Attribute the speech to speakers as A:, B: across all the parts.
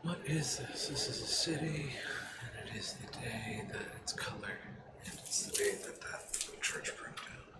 A: What is this? This is a city, and it is the day that it's color, and it's the day that that church burned down.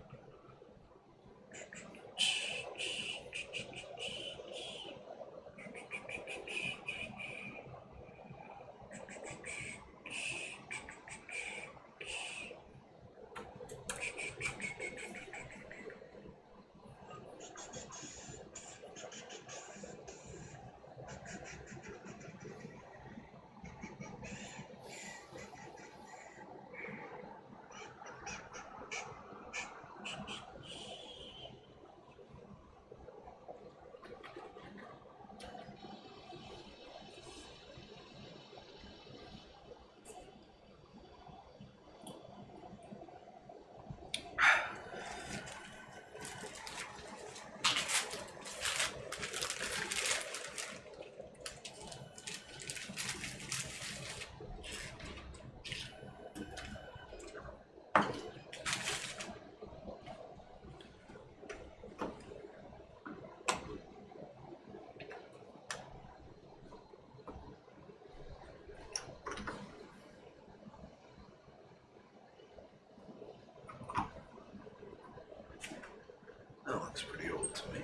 A: That looks pretty old to me.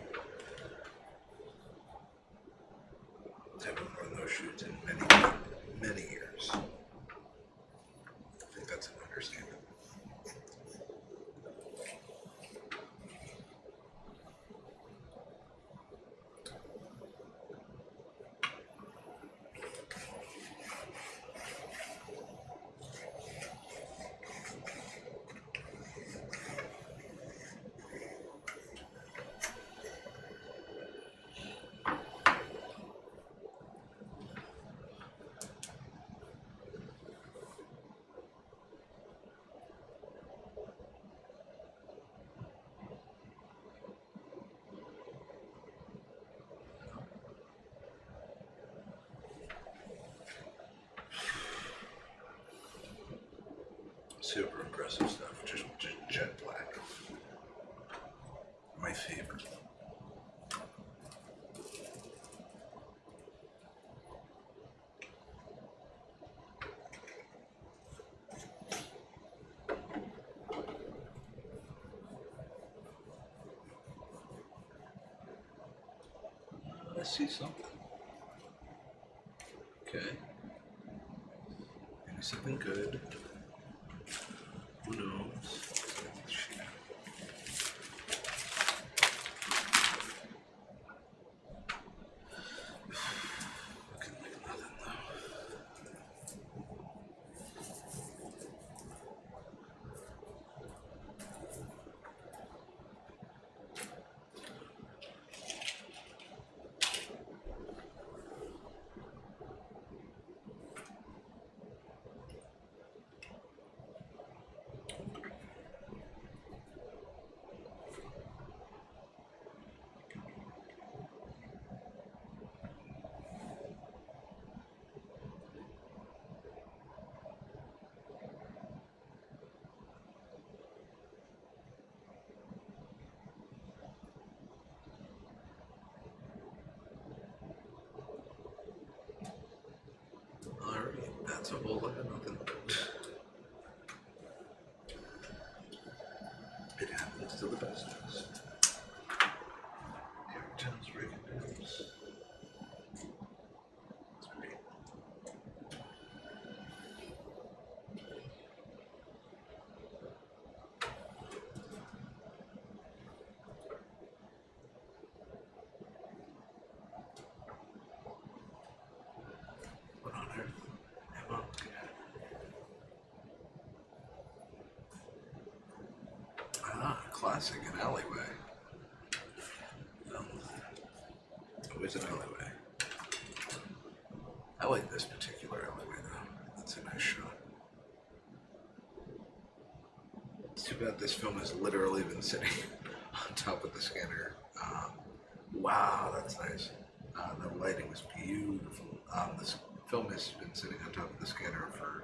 A: I haven't worn those shoots in many years. I think that's an understatement. Super impressive stuff, just jet black. My favorite. I see something. Okay. Maybe something good. Who knows? Looking like nothing though. Alright, that's a whole lot of nothing. It happens to the best of us. Every time's breaking news. It's great. What on earth am I looking at? Ah, classic, an alleyway. Always an alleyway. I like this particular alleyway though. That's a nice shot. It's too bad this film has literally been sitting on top of the scanner. Wow, that's nice. The lighting was beautiful. This film has been sitting on top of the scanner for,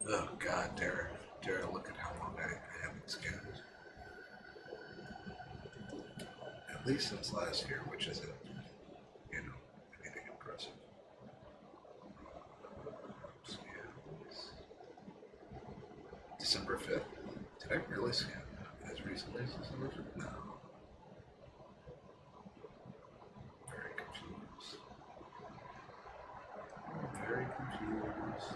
A: oh God, Dara, look at how long I haven't scanned. At least since last year, which isn't, you know, anything impressive. Scans. December 5th. Did I really scan that as recently as December 5th? No. Very confused. Very confused.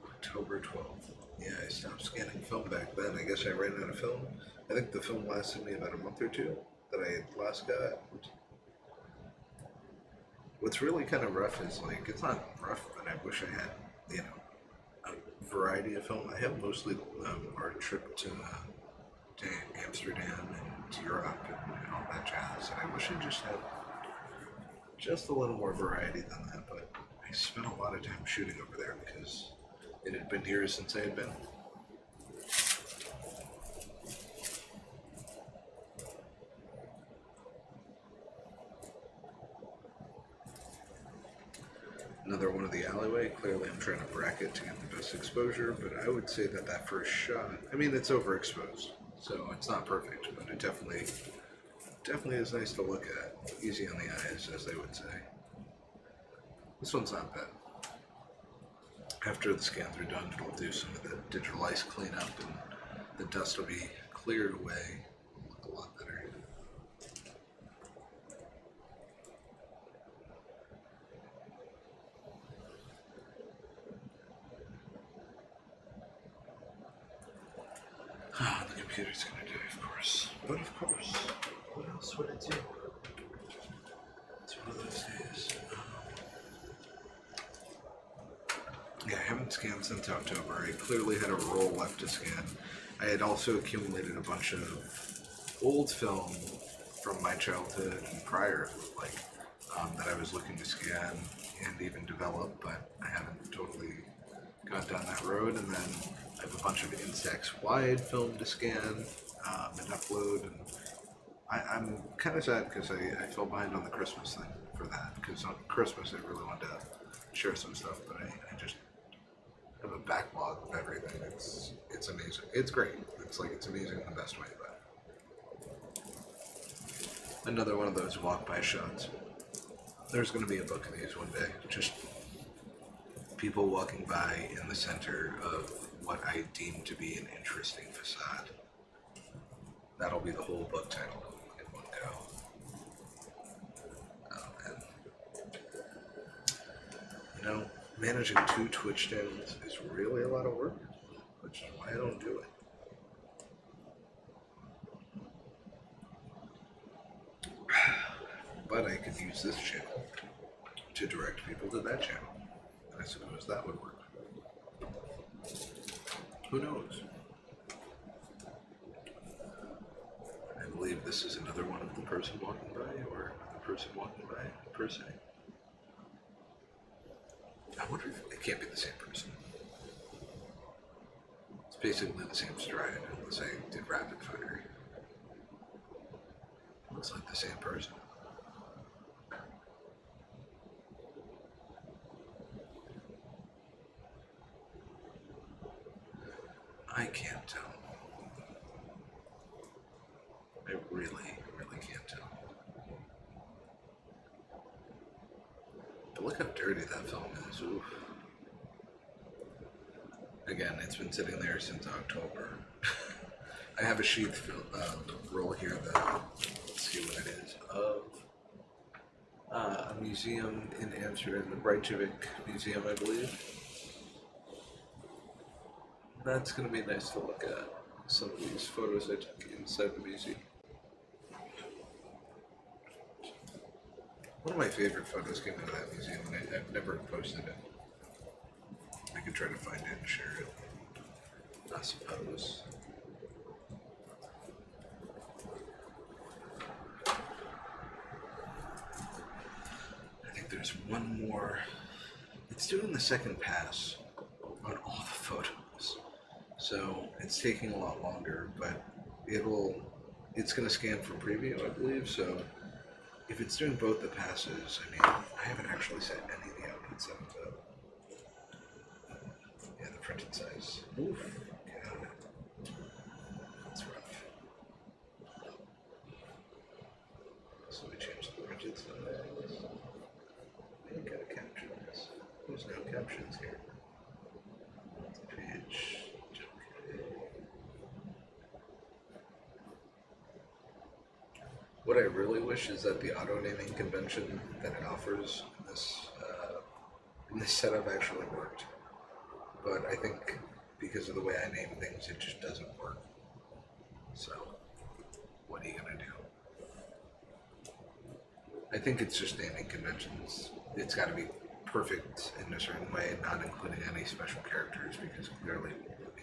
A: October 12th. Yeah, I stopped scanning film back then. I guess I ran out of film. I think the film lasted me about a month or two that I had last got. What's really kind of rough is, like, it's not rough, but I wish I had, you know, a variety of film. I have mostly our trip to Amsterdam and to Europe and all that jazz. And I wish I just had just a little more variety than that, but I spent a lot of time shooting over there because it had been years since I had been. Another one of the alleyway. Clearly I'm trying to bracket to get the best exposure, but I would say that that first shot, I mean, it's overexposed, so it's not perfect, but it definitely is nice to look at. Easy on the eyes, as they would say. This one's not bad. After the scans are done, it'll do some of the digital ice cleanup and the dust will be cleared away. It'll look a lot better. Ah, the computer's gonna die, of course. But of course, what else would it do? It's one of those days. Yeah, I haven't scanned since October. I clearly had a roll left to scan. I had also accumulated a bunch of old film from my childhood and prior, like, that I was looking to scan and even develop, but I haven't totally gone down that road. And then I have a bunch of Insects wide film to scan and upload, and I'm kind of sad because I fell behind on the Christmas thing for that, because on Christmas I really wanted to share some stuff, but I just have a backlog of everything. It's amazing. It's great. It's amazing in the best way, but another one of those walk by shots. There's going to be a book of these one day. Just people walking by in the center of what I deem to be an interesting facade. That'll be the whole book title in one go. And managing 2 Twitch channels is really a lot of work, which is why I don't do it. But I could use this channel to direct people to that channel, and I suppose that would work. Who knows? I believe this is another one of the person walking by, or the person walking by per se. I wonder if it can't be the same person. It's basically the same stride, unless I did rapid fire. Looks like the same person. I can't tell. I really, really can't tell. But look how dirty that film is. Oof. Again, it's been sitting there since October. I have a sheath roll here that, let's see what it is, of a museum in Amsterdam, the Reykjavik Museum, I believe. That's going to be nice to look at, some of these photos I took inside the museum. One of my favorite photos came out of that museum, and I've never posted it. I could try to find it and share it, I suppose. I think there's one more. It's doing the second pass on all the photos, so it's taking a lot longer, but it's going to scan for preview, I believe, so if it's doing both the passes, I haven't actually set any of the output settings up. Yeah, the printed size. Oof. Yeah. That's rough. So we change the printed size. I gotta caption this. There's no captions here. Page. Okay. What I really wish is that the auto naming convention that it offers in this setup actually worked. But I think because of the way I name things, it just doesn't work. So, what are you gonna do? I think it's just naming conventions. It's gotta be perfect in a certain way, not including any special characters, because clearly it would be,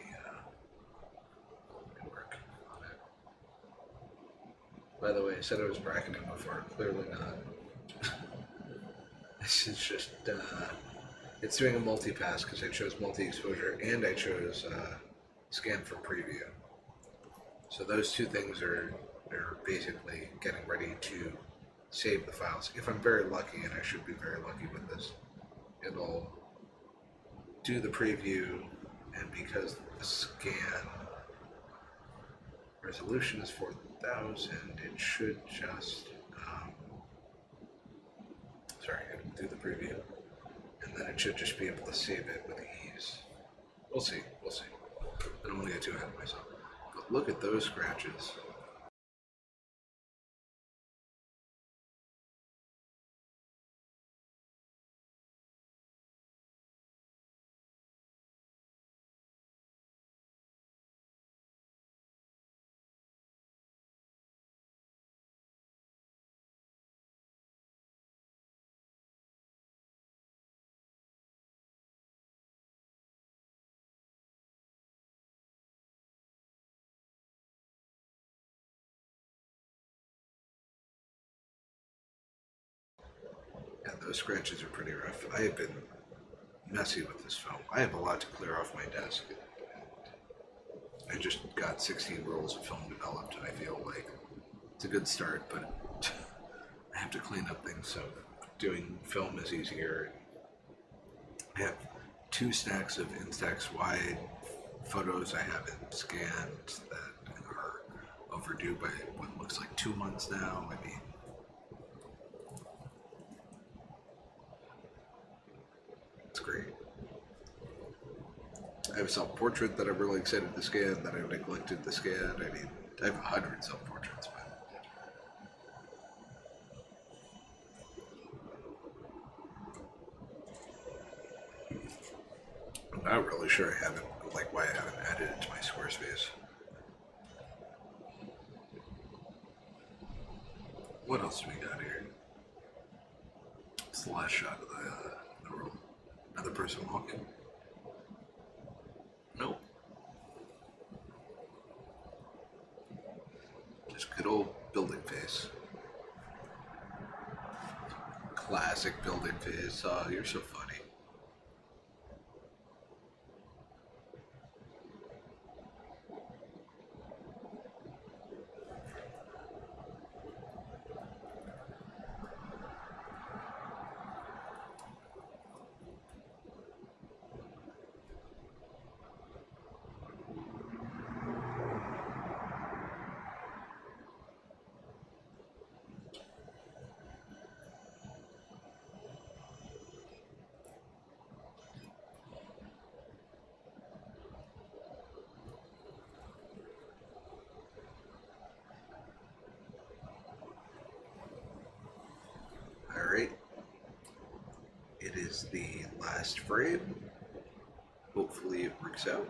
A: work on it. By the way, I said I was bracketing before, clearly not. This is just, it's doing a multi-pass because I chose multi-exposure and I chose scan for preview. So those two things are basically getting ready to save the files. If I'm very lucky, and I should be very lucky with this, it'll do the preview, and because the scan resolution is 4000, it should just, it'll do the preview. And then it should just be able to save it with ease. We'll see. We'll see. I don't want to get too ahead of myself. But look at those scratches. Yeah, those scratches are pretty rough. I have been messy with this film. I have a lot to clear off my desk. I just got 16 rolls of film developed, and I feel like it's a good start, but I have to clean up things, so doing film is easier. I have 2 stacks of Instax wide photos I haven't scanned that are overdue by what looks like 2 months now. I mean, it's great. I have a self-portrait that I'm really excited to scan that I've neglected to scan. I mean, I have 100 self-portraits, but I'm not really sure I haven't, like, why I haven't added it to my Squarespace. What else do we got here? It's the last shot of the room. Another person walking. Nope. Just good old building face. Classic building face. Oh, you're so funny. Alright. It is the last frame. Hopefully it works out.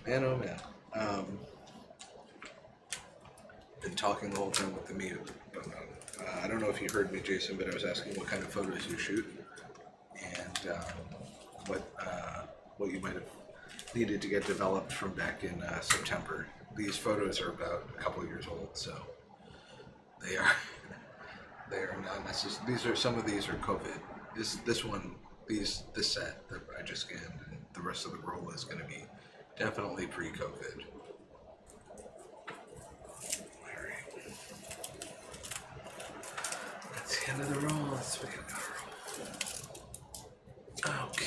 A: Man, oh man. Been talking the whole time with the mute. But, I don't know if you heard me, Jason, but I was asking what kind of photos you shoot and what you might have needed to get developed from back in September. These photos are about a couple of years old, so they are they are not necessarily. These are some of these are COVID. This one, this set that I just scanned, and the rest of the roll is going to be definitely pre-COVID. That's the end of the roll. Let's begin the roll. Okay.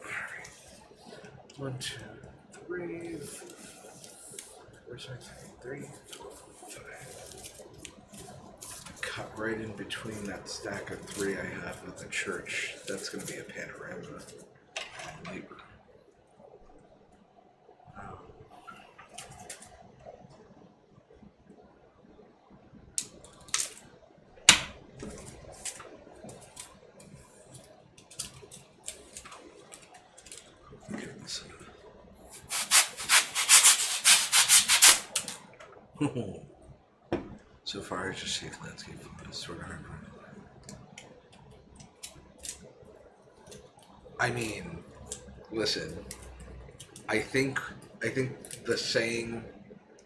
A: Alright. 1, 2, 3. Where's my thing? 3, 4, 5. Cut right in between that stack of 3 I have with the church. That's going to be a panorama. Labor. So far, I just take landscape photos, sort of hard. I mean, listen. I think the saying.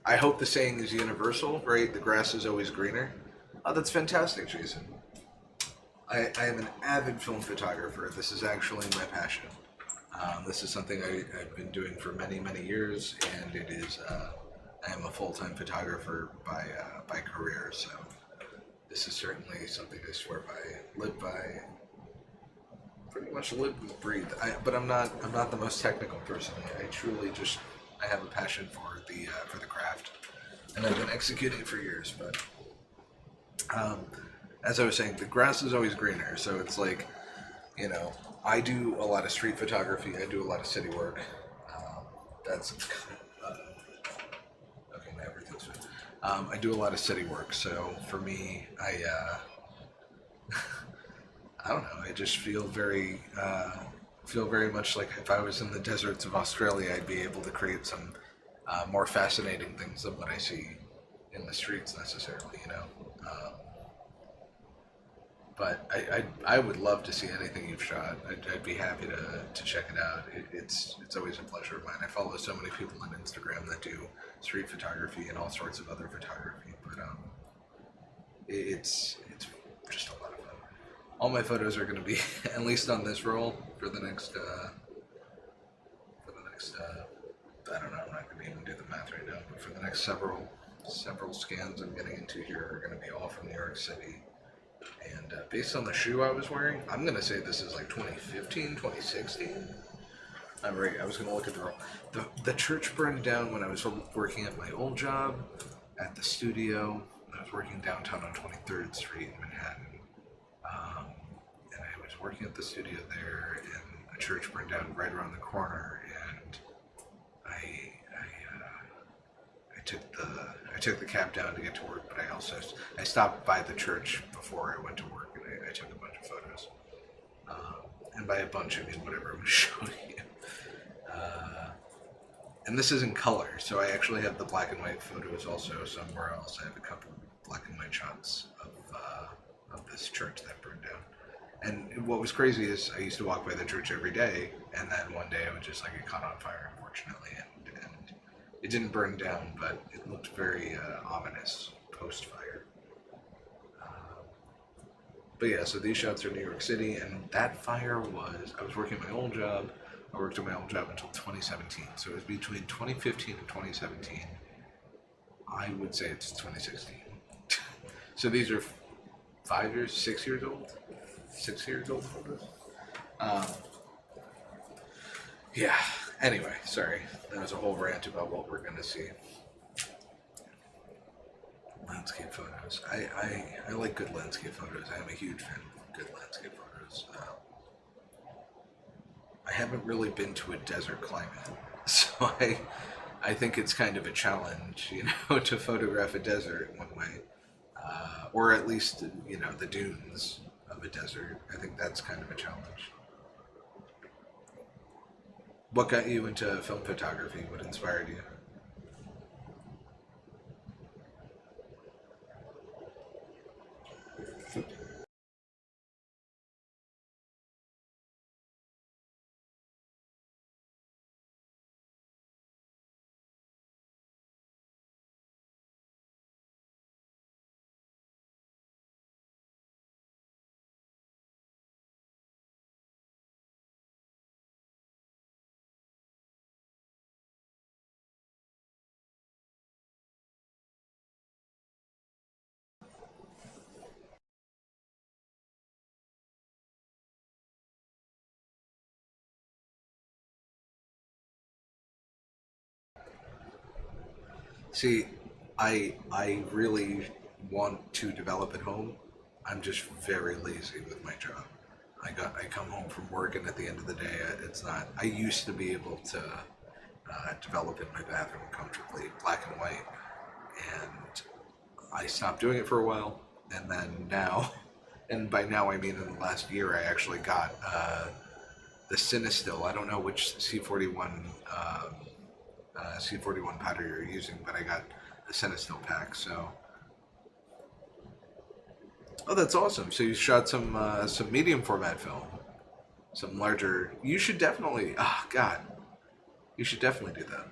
A: I hope the saying is universal, right? The grass is always greener. Oh, that's fantastic, Jason. I am an avid film photographer. This is actually my passion. This is something I've been doing for many, many years, and it is. I am a full-time photographer by career, so this is certainly something I swear by, live by, pretty much live and breathe. But I'm not the most technical person. I truly just I have a passion for the craft, and I've been executing it for years. But as I was saying, the grass is always greener. So it's like, you know, I do a lot of street photography. I do a lot of city work. That's I do a lot of city work, so for me, I don't know. I just feel very much like if I was in the deserts of Australia, I'd be able to create some more fascinating things than what I see in the streets necessarily, you know. But I would love to see anything you've shot. I'd be happy to check it out. It's always a pleasure of mine. I follow so many people on Instagram that do street photography and all sorts of other photography, but it's just a lot of fun. All my photos are going to be at least on this roll for the next I don't know. I'm not going to even do the math right now, but for the next several scans I'm getting into here are going to be all from New York City. And based on the shoe I was wearing, I'm going to say this is like 2015, 2016. I'm right. I was going to look at the church burned down when I was working at my old job at the studio. I was working downtown on 23rd Street in Manhattan. And I was working at the studio there, and a church burned down right around the corner, and I took the cab down to get to work, but I stopped by the church before I went to work, and I took a bunch of photos. And by a bunch, I mean whatever I'm showing you. And this is in color, so I actually have the black and white photos also somewhere else. I have a couple black and white shots of this church that burned down. And what was crazy is I used to walk by the church every day, and then one day it would just like get caught on fire, unfortunately, and it didn't burn down, but it looked very ominous post-fire. But yeah, so these shots are New York City, and that fire I was working at my old job. I worked at my old job until 2017, so it was between 2015 and 2017. I would say it's 2016. So these are 6 years old? 6 years old photos? Yeah, anyway, sorry. That was a whole rant about what we're going to see. Landscape photos. I like good landscape photos. I am a huge fan of good landscape photos. I haven't really been to a desert climate, so I think it's kind of a challenge, you know, to photograph a desert in one way, or at least, you know, the dunes of a desert. I think that's kind of a challenge. What got you into film photography? What inspired you? See, I really want to develop at home. I'm just very lazy with my job. I come home from work, and at the end of the day, it's not. I used to be able to develop in my bathroom comfortably, black and white, and I stopped doing it for a while, and then now, and by now I mean in the last year, I actually got the Cinestill. I don't know which C41 powder you're using, but I got a Cinestill pack. So, oh, that's awesome. So you shot some medium format film, some larger. You should definitely. Oh God, you should definitely do that.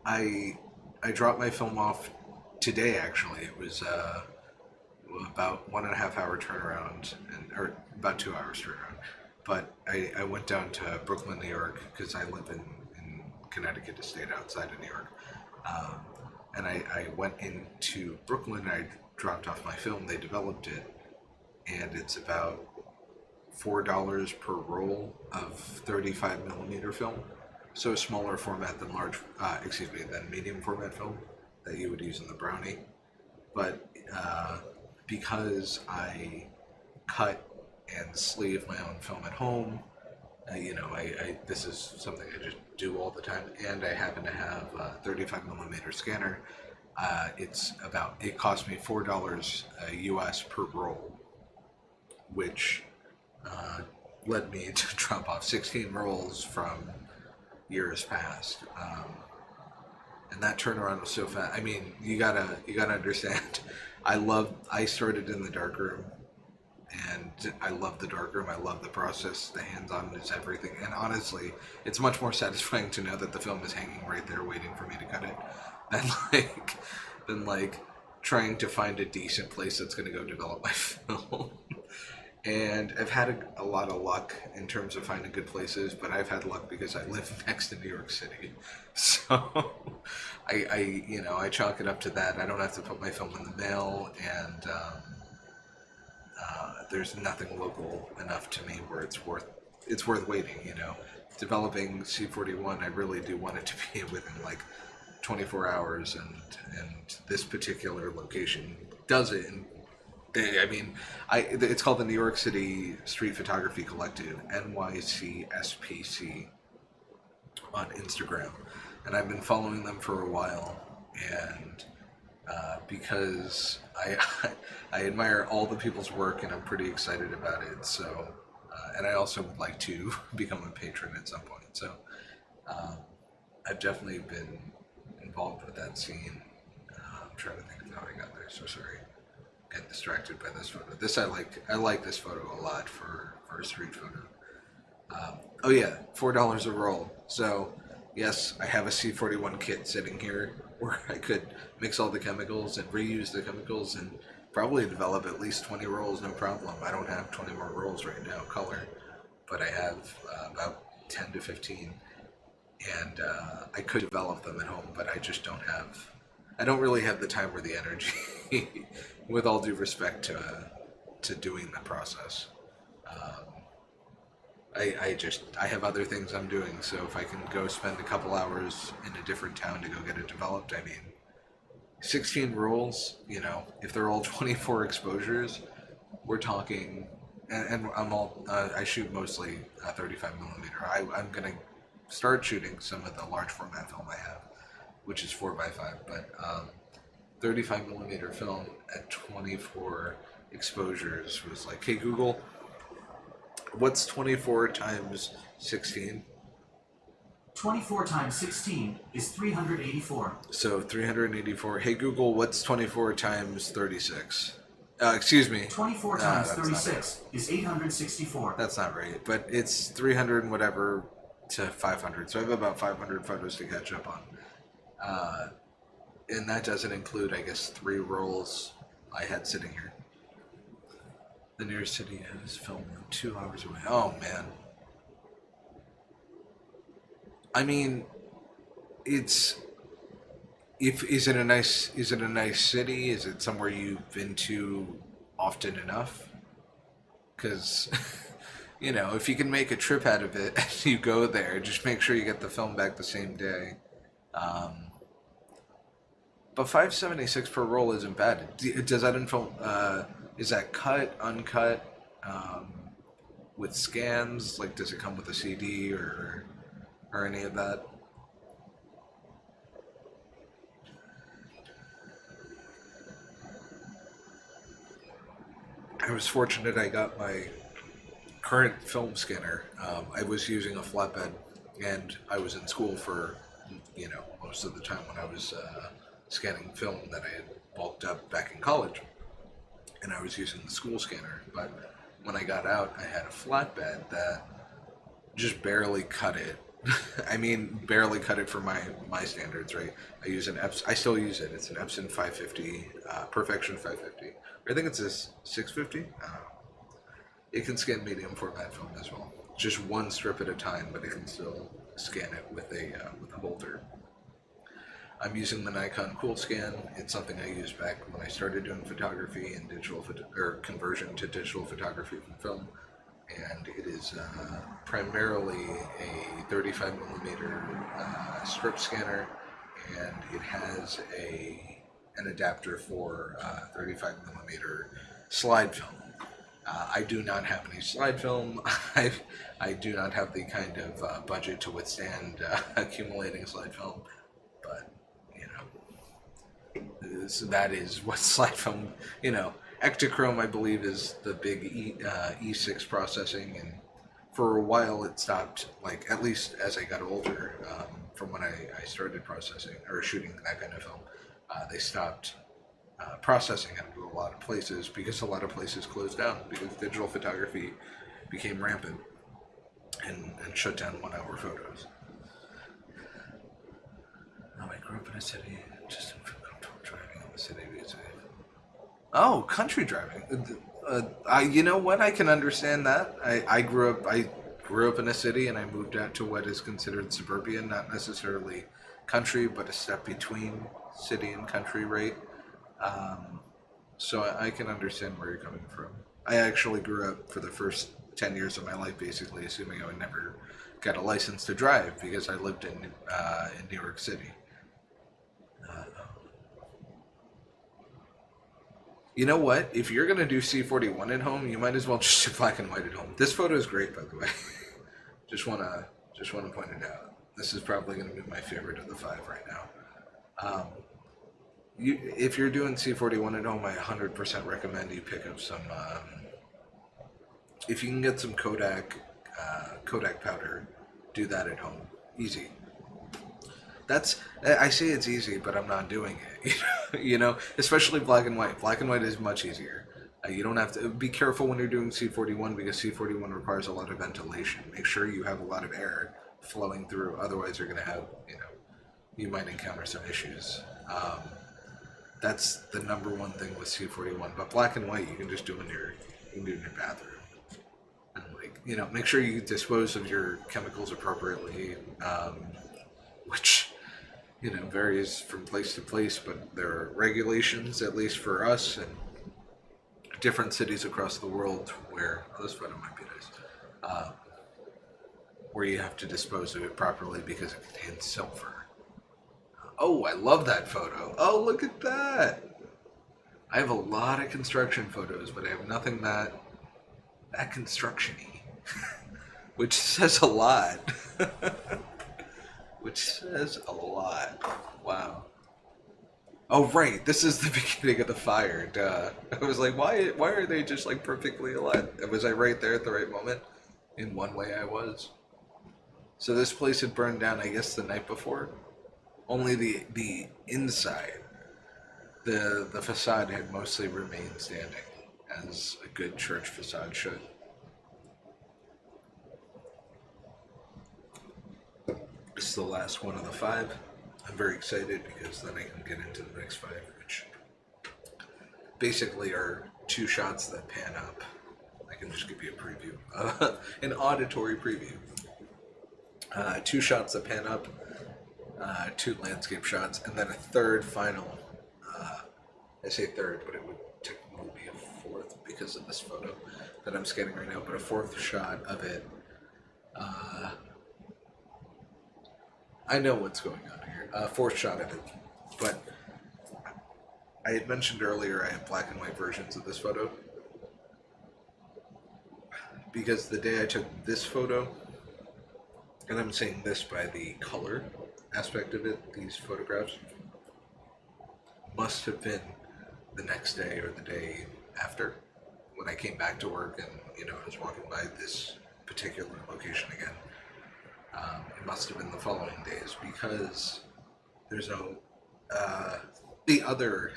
A: I I dropped my film off today. Actually, it was about 1.5 hour turnaround, and or about 2 hours turnaround. But I went down to Brooklyn, New York, because I live in Connecticut, a state outside of New York. Um, and I went into Brooklyn. I dropped off my film. They developed it, and it's about $4 per roll of 35 millimeter film. So a smaller format than than medium format film that you would use in the brownie. But because I cut and sleeve my own film at home, this is something I just do all the time, and I happen to have a 35 millimeter scanner. It cost me $4 US per roll, which uh, led me to drop off 16 rolls from years past. And that turnaround was so fast. I mean, you gotta understand. I started in the darkroom, and I love the darkroom. I love the process. The hands-on is everything. And honestly, it's much more satisfying to know that the film is hanging right there, waiting for me to cut it, than like trying to find a decent place that's going to go develop my film. And I've had a lot of luck in terms of finding good places, but I've had luck because I live next to New York City. So I chalk it up to that. I don't have to put my film in the mail, and there's nothing local enough to me where it's worth waiting. Developing C41, I really do want it to be within like 24 hours, and this particular location does it. And I mean, it's called the New York City Street Photography Collective, NYCSPC, on Instagram, and I've been following them for a while, and because I admire all the people's work, and I'm pretty excited about it. So, and I also would like to become a patron at some point. So, um, I've definitely been involved with that scene. I'm trying to think of how I got there. So sorry. Get distracted by this photo. I like this photo a lot for a street photo. Oh yeah, $4 a roll. So yes, I have a C41 kit sitting here where I could mix all the chemicals and reuse the chemicals and probably develop at least 20 rolls, no problem. I don't have 20 more rolls right now, color, but I have about 10 to 15, and I could develop them at home, but I just don't have. I don't really have the time or the energy, with all due respect to doing the process. Um, I have other things I'm doing, so if I can go spend a couple hours in a different town to go get it developed, I mean, 16 rolls, if they're all 24 exposures, we're talking, and I shoot mostly 35 millimeter. I'm gonna start shooting some of the large format film I have, which is 4x5, but 35 millimeter film at 24 exposures was like, hey Google, what's 24 times 16?
B: 24 times 16 is 384.
A: So 384. Hey Google, what's 24 times 36? Excuse me.
B: 24 times 36 is 864.
A: That's not right, but it's 300 and whatever to 500. So I have about 500 photos to catch up on. And that doesn't include, I guess, 3 rolls I had sitting here. The nearest city is filmed 2 hours away. Oh, man. I mean, is it a nice city? Is it somewhere you've been to often enough? Because if you can make a trip out of it and you go there, just make sure you get the film back the same day. But $5.76 per roll isn't bad. Does that info? Is that cut, uncut, with scans? Like, does it come with a CD or any of that? I was fortunate I got my current film scanner. I was using a flatbed, and I was in school for, most of the time when I was scanning film that I had bulked up back in college. And I was using the school scanner. But when I got out, I had a flatbed that just barely cut it. I mean, barely cut it for my standards, right? I use an Epson. I still use it. It's an Epson 550, Perfection 550. I think it's a 650. I don't know. It can scan medium format film as well. Just one strip at a time, but it can still scan it with a holder. I'm using the Nikon Cool Scan. It's something I used back when I started doing photography and conversion to digital photography from film. And it is primarily a 35 millimeter strip scanner, and it has an adapter for 35 millimeter slide film. I do not have any slide film. I do not have the kind of budget to withstand accumulating slide film, but so that is what slide film. Ektachrome, I believe, is the big E6 processing, and for a while it stopped, like, at least as I got older, from when I started processing, or shooting that kind of film, they stopped processing it into a lot of places, because a lot of places closed down, because digital photography became rampant, and shut down 1 hour photos. I grew up in a city, just didn't feel comfortable driving in the city these days. Oh, country driving. You know what? I can understand that. I grew up in a city, and I moved out to what is considered suburban, not necessarily country, but a step between city and country, right? So I can understand where you're coming from. I actually grew up for the first 10 years of my life basically assuming I would never get a license to drive because I lived in New York City. You know what? If you're gonna do C41 at home, you might as well just do black and white at home. This photo is great, by the way. just wanna point it out. This is probably gonna be my favorite of the 5 right now. If you're doing C41 at home, I 100% recommend you pick up some. If you can get some Kodak powder, do that at home. Easy. I say it's easy, but I'm not doing it. Especially black and white. Black and white is much easier. You don't have to be careful when you're doing C41 because C41 requires a lot of ventilation. Make sure you have a lot of air flowing through. Otherwise, you're going to have, you might encounter some issues. That's the number one thing with C41. But black and white, you can just do in your bathroom. And make sure you dispose of your chemicals appropriately, which varies from place to place, but there are regulations, at least for us and different cities across the world, where this photo might be nice, where you have to dispose of it properly because it contains silver. Oh, I love that photo. Oh, look at that. I have a lot of construction photos, but I have nothing that construction-y, which says a lot. Which says a lot. Wow. Oh, right. This is the beginning of the fire. Duh. I was like, why are they just perfectly aligned? Was I right there at the right moment? In one way I was. So this place had burned down, I guess, the night before. Only the inside, the facade had mostly remained standing, as a good church facade should. This is the last one of the 5. I'm very excited because then I can get into the next 5, which basically are 2 shots that pan up. I can just give you a preview, an auditory preview. 2 shots that pan up, 2 landscape shots, and then a third final. I say third, but it would technically be a 4th because of this photo that I'm scanning right now. But a 4th shot of it. I know what's going on here. 4th shot of it, but I had mentioned earlier I have black and white versions of this photo because the day I took this photo, and I'm saying this by the color aspect of it, these photographs must have been the next day or the day after when I came back to work and, I was walking by this particular location again. It must have been the following days because there's no, the other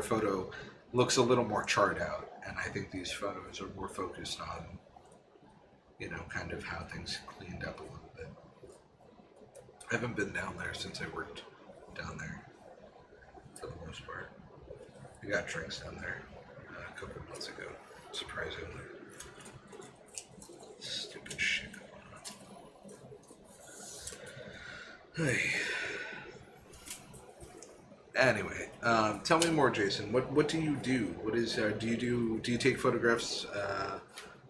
A: photo looks a little more charred out, and I think these photos are more focused on, kind of how things cleaned up a little bit. I haven't been down there since I worked down there, for the most part. I got drinks down there a couple of months ago, surprisingly. Stupid shit going on. Hey. Anyway, tell me more, Jason. What do you do? What is do you take photographs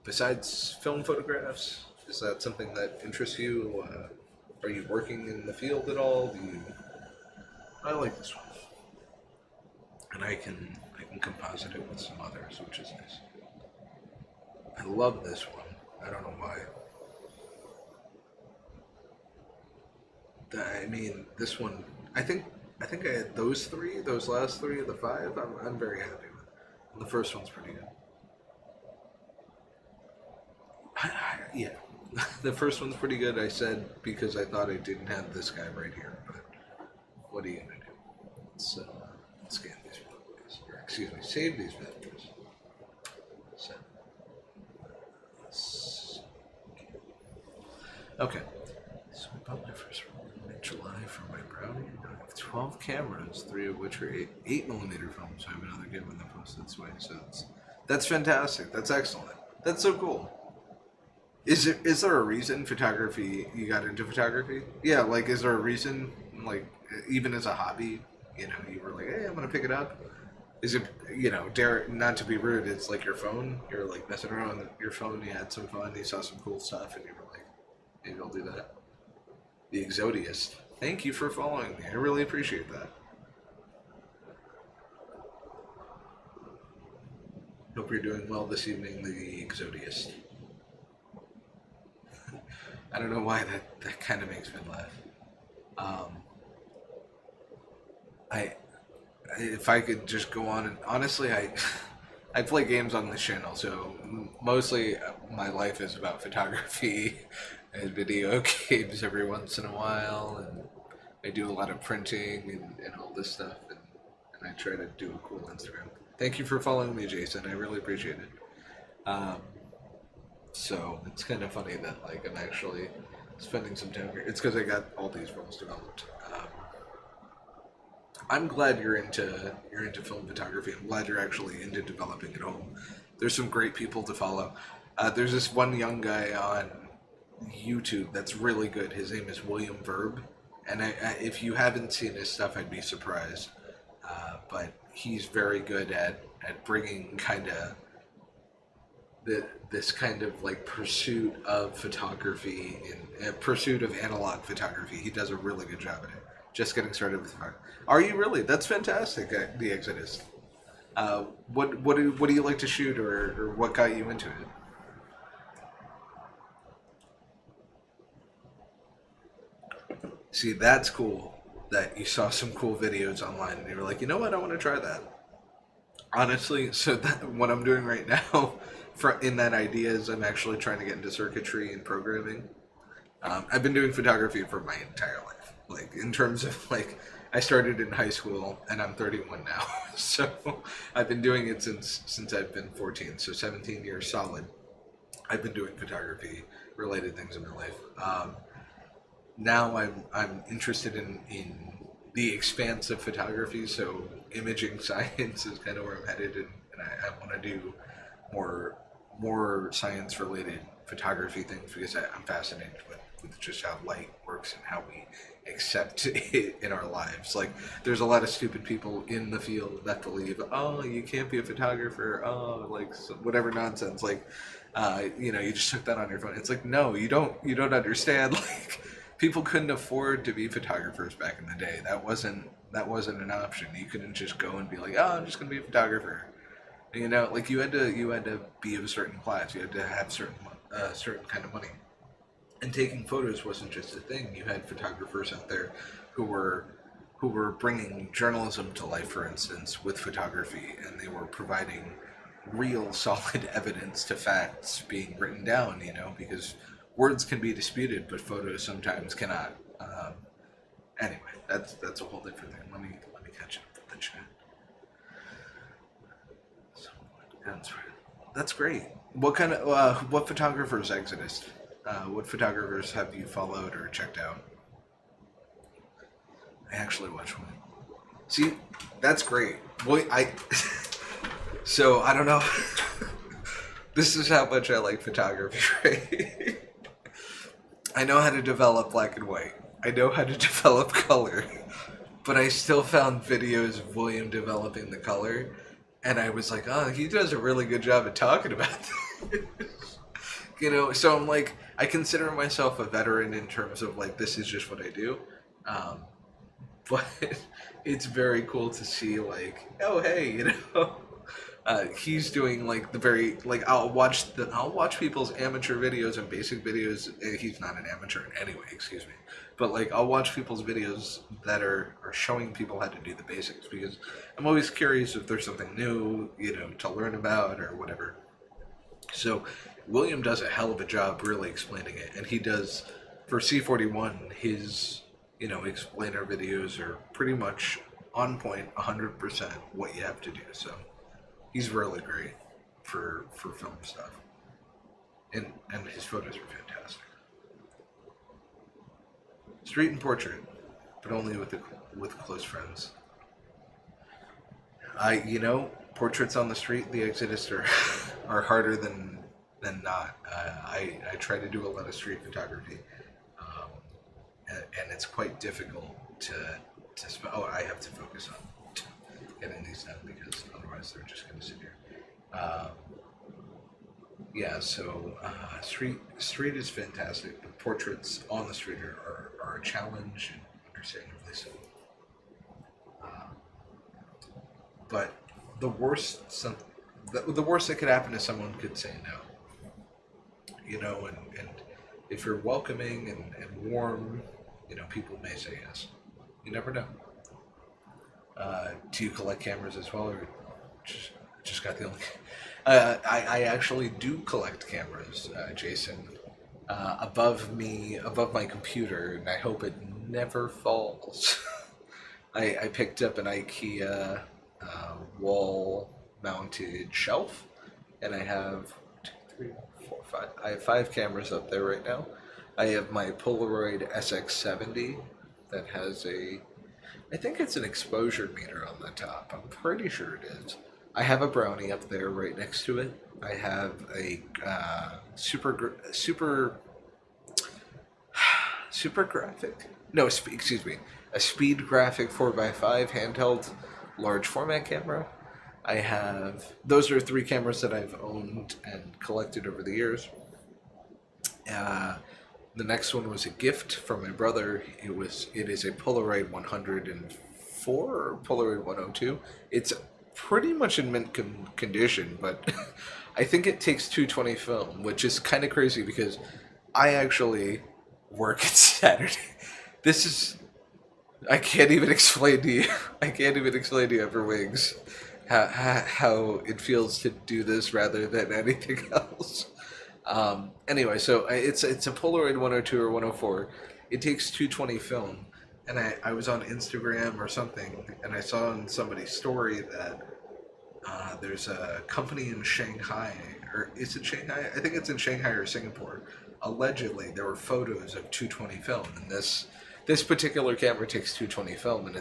A: besides film photographs? Is that something that interests you? Are you working in the field at all? I like this one, and I can composite it with some others, which is nice. I love this one. I don't know why. I mean, this one. I think I had those last 3 of the 5. I'm very happy with. And the first one's pretty good. Yeah, the first one's pretty good. I said because I thought I didn't have this guy right here, but what are you gonna do? Let's scan these videos, or excuse me, save these videos. Okay. So I bought my first one in mid-July for my brownie. I have 12 cameras, 3 of which are 8mm film. So I have another given that posted this way. So that's fantastic. That's excellent. That's so cool. Is there a reason you got into photography? Yeah, like is there a reason, like even as a hobby, you were like, hey, I'm gonna pick it up. Is it, dare not to be rude, it's like your phone. You're like messing around with your phone. You had some fun. You saw some cool stuff, and you were like, maybe I'll do that. The Exodiast. Thank you for following me. I really appreciate that. Hope you're doing well this evening, the Exodiast. I don't know why that kind of makes me laugh. If I could just go on and honestly, I play games on this channel, so mostly my life is about photography and video games every once in a while, and I do a lot of printing and all this stuff, and I try to do a cool Instagram. Thank you for following me, Jason. I really appreciate it. So it's kind of funny that like I'm actually spending some time here. It's because I got all these roles developed. I'm glad you're into film photography. I'm glad you're actually into developing at home. There's some great people to follow. There's this one young guy on YouTube that's really good. His name is William Verb, and if you haven't seen his stuff, I'd be surprised. But he's very good at bringing kind of this kind of like pursuit of photography and pursuit of analog photography. He does a really good job at it. Just getting started with photography. Are you really? That's fantastic. The Exodus. What do you like to shoot, or what got you into it? See, that's cool. That you saw some cool videos online and you were like, you know what, I want to try that. Honestly, so what I'm doing right now in that idea is I'm actually trying to get into circuitry and programming. I've been doing photography for my entire life. Like in terms of like, I started in high school and I'm 31 now, so I've been doing it since I've been 14. So 17 years solid. I've been doing photography related things in my life. Now I'm interested in the expanse of photography. So imaging science is kind of where I'm headed, and I want to do more science related photography things because I'm fascinated with just how light works and how we accept it in our lives. Like there's a lot of stupid people in the field that believe, oh, you can't be a photographer, oh, like whatever nonsense, like you just took that on your phone. It's like, no, you don't understand. Like people couldn't afford to be photographers back in the day. That wasn't an option. You couldn't just go and be like, oh, I'm just gonna be a photographer. Like you had to be of a certain class. You had to have certain kind of money. And taking photos wasn't just a thing. You had photographers out there who were bringing journalism to life, for instance, with photography, and they were providing real solid evidence to facts being written down. Because words can be disputed, but photos sometimes cannot. Anyway, that's a whole different thing. Let me catch up with the chat. That's great. What kind of what photographers exist? What photographers have you followed or checked out? I actually watched one. See, that's great. Boy, so I don't know. This is how much I like photography, right? I know how to develop black and white. I know how to develop color. But I still found videos of William developing the color, and I was like, oh, he does a really good job of talking about this. So I'm like, I consider myself a veteran in terms of like, this is just what I do. But it's very cool to see like, oh, hey, he's doing like the very, like, I'll watch people's amateur videos and basic videos. He's not an amateur in any way, excuse me. But like, I'll watch people's videos that are showing people how to do the basics because I'm always curious if there's something new, to learn about or whatever. So William does a hell of a job really explaining it. And he does, for C41, his, explainer videos are pretty much on point, 100% what you have to do. So he's really great for film stuff. And his photos are fantastic. Street and portrait, but only with close friends. Portraits on the street, the exodus are harder than not. I try to do a lot of street photography, and it's quite difficult to spend. Oh, I have to focus on getting these done because otherwise they're just going to sit here. So street is fantastic, but portraits on the street are a challenge, and understandably so. But the worst that could happen is someone could say no. And if you're welcoming and warm, people may say yes. You never know. Do you collect cameras as well, or just got the only? I actually do collect cameras, Jason, above my computer, and I hope it never falls. I picked up an IKEA wall-mounted shelf, and I have 2, 3, 4, 5. I have 5 cameras up there right now. I have my Polaroid SX70 that has I think it's an exposure meter on the top. I'm pretty sure it is. I have a Brownie up there right next to it. I have a super graphic. No, excuse me. A Speed Graphic 4x5 handheld large format camera. I have, those are 3 cameras that I've owned and collected over the years. The next one was a gift from my brother. It is a Polaroid 104 or Polaroid 102. It's pretty much in mint condition, but I think it takes 220 film, which is kind of crazy because I actually work at Saturday. I can't even explain to you. Upper Wings how it feels to do this rather than anything else. Anyway, so it's a Polaroid 102 or 104. It takes 220 film, and I was on Instagram or something, and I saw on somebody's story that there's a company in Shanghai, or is it Shanghai? I think it's in Shanghai or Singapore. Allegedly, there were photos of 220 film, and this particular camera takes 220 film, and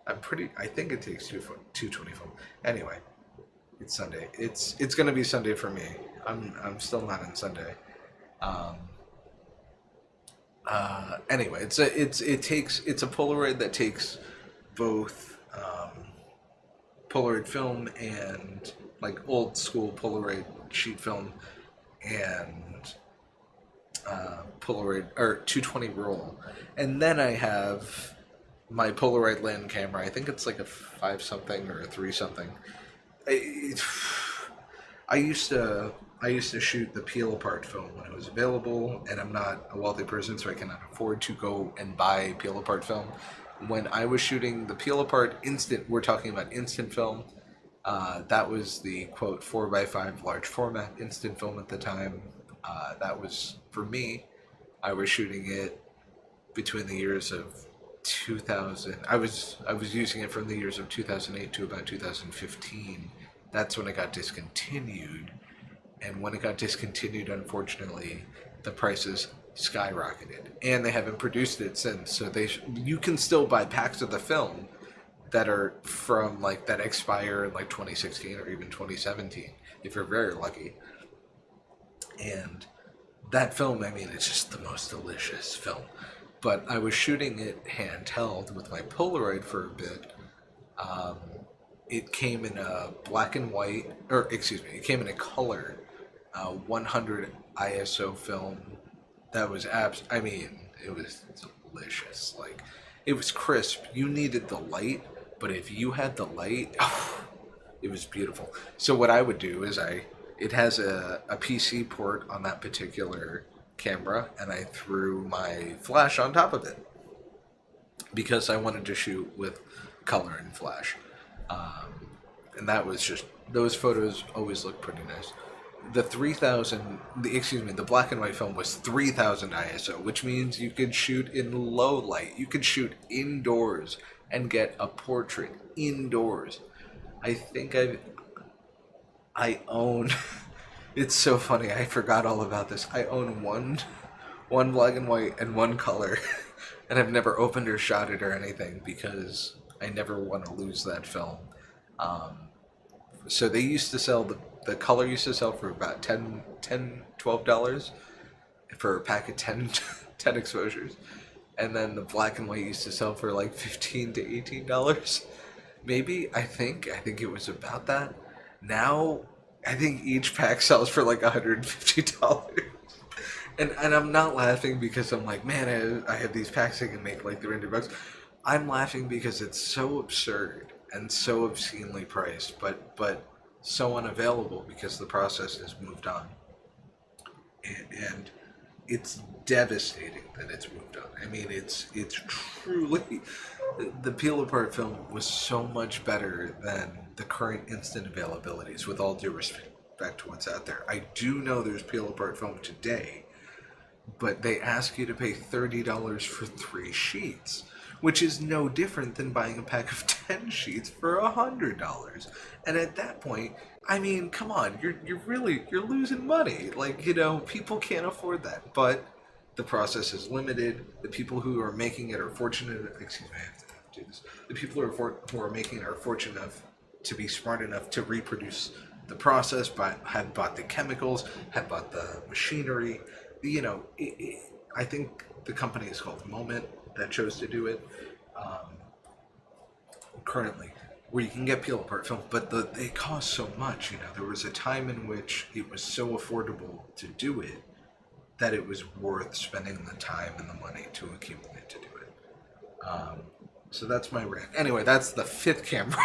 A: I think it takes 220 film. Anyway, it's Sunday. It's gonna be Sunday for me. I'm still not in Sunday. Um, anyway, it's a Polaroid that takes both Polaroid film and like old school Polaroid sheet film and Polaroid or 220 roll, and then I have my Polaroid land camera. I think it's like a 5 something or a 3 something. I, I used to shoot the peel apart film when it was available, and I'm not a wealthy person, so I cannot afford to go and buy peel apart film. When I was shooting the peel apart instant, we're talking about instant film. That was the quote 4x5 large format instant film at the time. That was for me. I was shooting it between the years of 2000. I was using it from the years of 2008 to about 2015. That's when it got discontinued. And when it got discontinued, unfortunately, the prices skyrocketed, and they haven't produced it since. So you can still buy packs of the film that are from like that expire in like 2016 or even 2017 if you're very lucky. And that film, I mean, it's just the most delicious film. But I was shooting it handheld with my Polaroid for a bit. It came in a black and white, or excuse me, it came in a color 100 ISO film that was I mean, it was delicious. Like, it was crisp. You needed the light, but if you had the light, oh, it was beautiful. So what I would do is it has a PC port on that particular camera, and I threw my flash on top of it because I wanted to shoot with color and flash. And that was just, those photos always look pretty nice. The the black and white film was 3000 ISO, which means you could shoot in low light. You could shoot indoors and get a portrait indoors. I think I own, it's so funny, I forgot all about this. I own one black and white and one color, and I've never opened or shot it or anything because I never want to lose that film. So they used to sell, the color used to sell for about $12 for a pack of 10 exposures. And then the black and white used to sell for like $15 to $18. Maybe, I think it was about that. Now, I think each pack sells for like $150. And I'm not laughing because I'm like, man, I have these packs that can make like $300. I'm laughing because it's so absurd and so obscenely priced, but so unavailable because the process has moved on. And it's devastating that it's moved on. I mean, it's truly, the peel apart film was so much better than the current instant availabilities, with all due respect to what's out there. I do know there's peel apart film today, but they ask you to pay $30 for 3 sheets, which is no different than buying a pack of 10 sheets for $100. And at that point, I mean, come on, you're losing money. Like, people can't afford that. But the process is limited. The people who are making it are fortunate. Excuse me, I have to do this. The people who are making it are fortunate enough to be smart enough to reproduce the process, but had bought the chemicals, had bought the machinery. I think the company is called Moment that chose to do it currently, where you can get peel apart film, but they cost so much. There was a time in which it was so affordable to do it that it was worth spending the time and the money to accumulate to do it. So that's my rant. Anyway, that's the 5th camera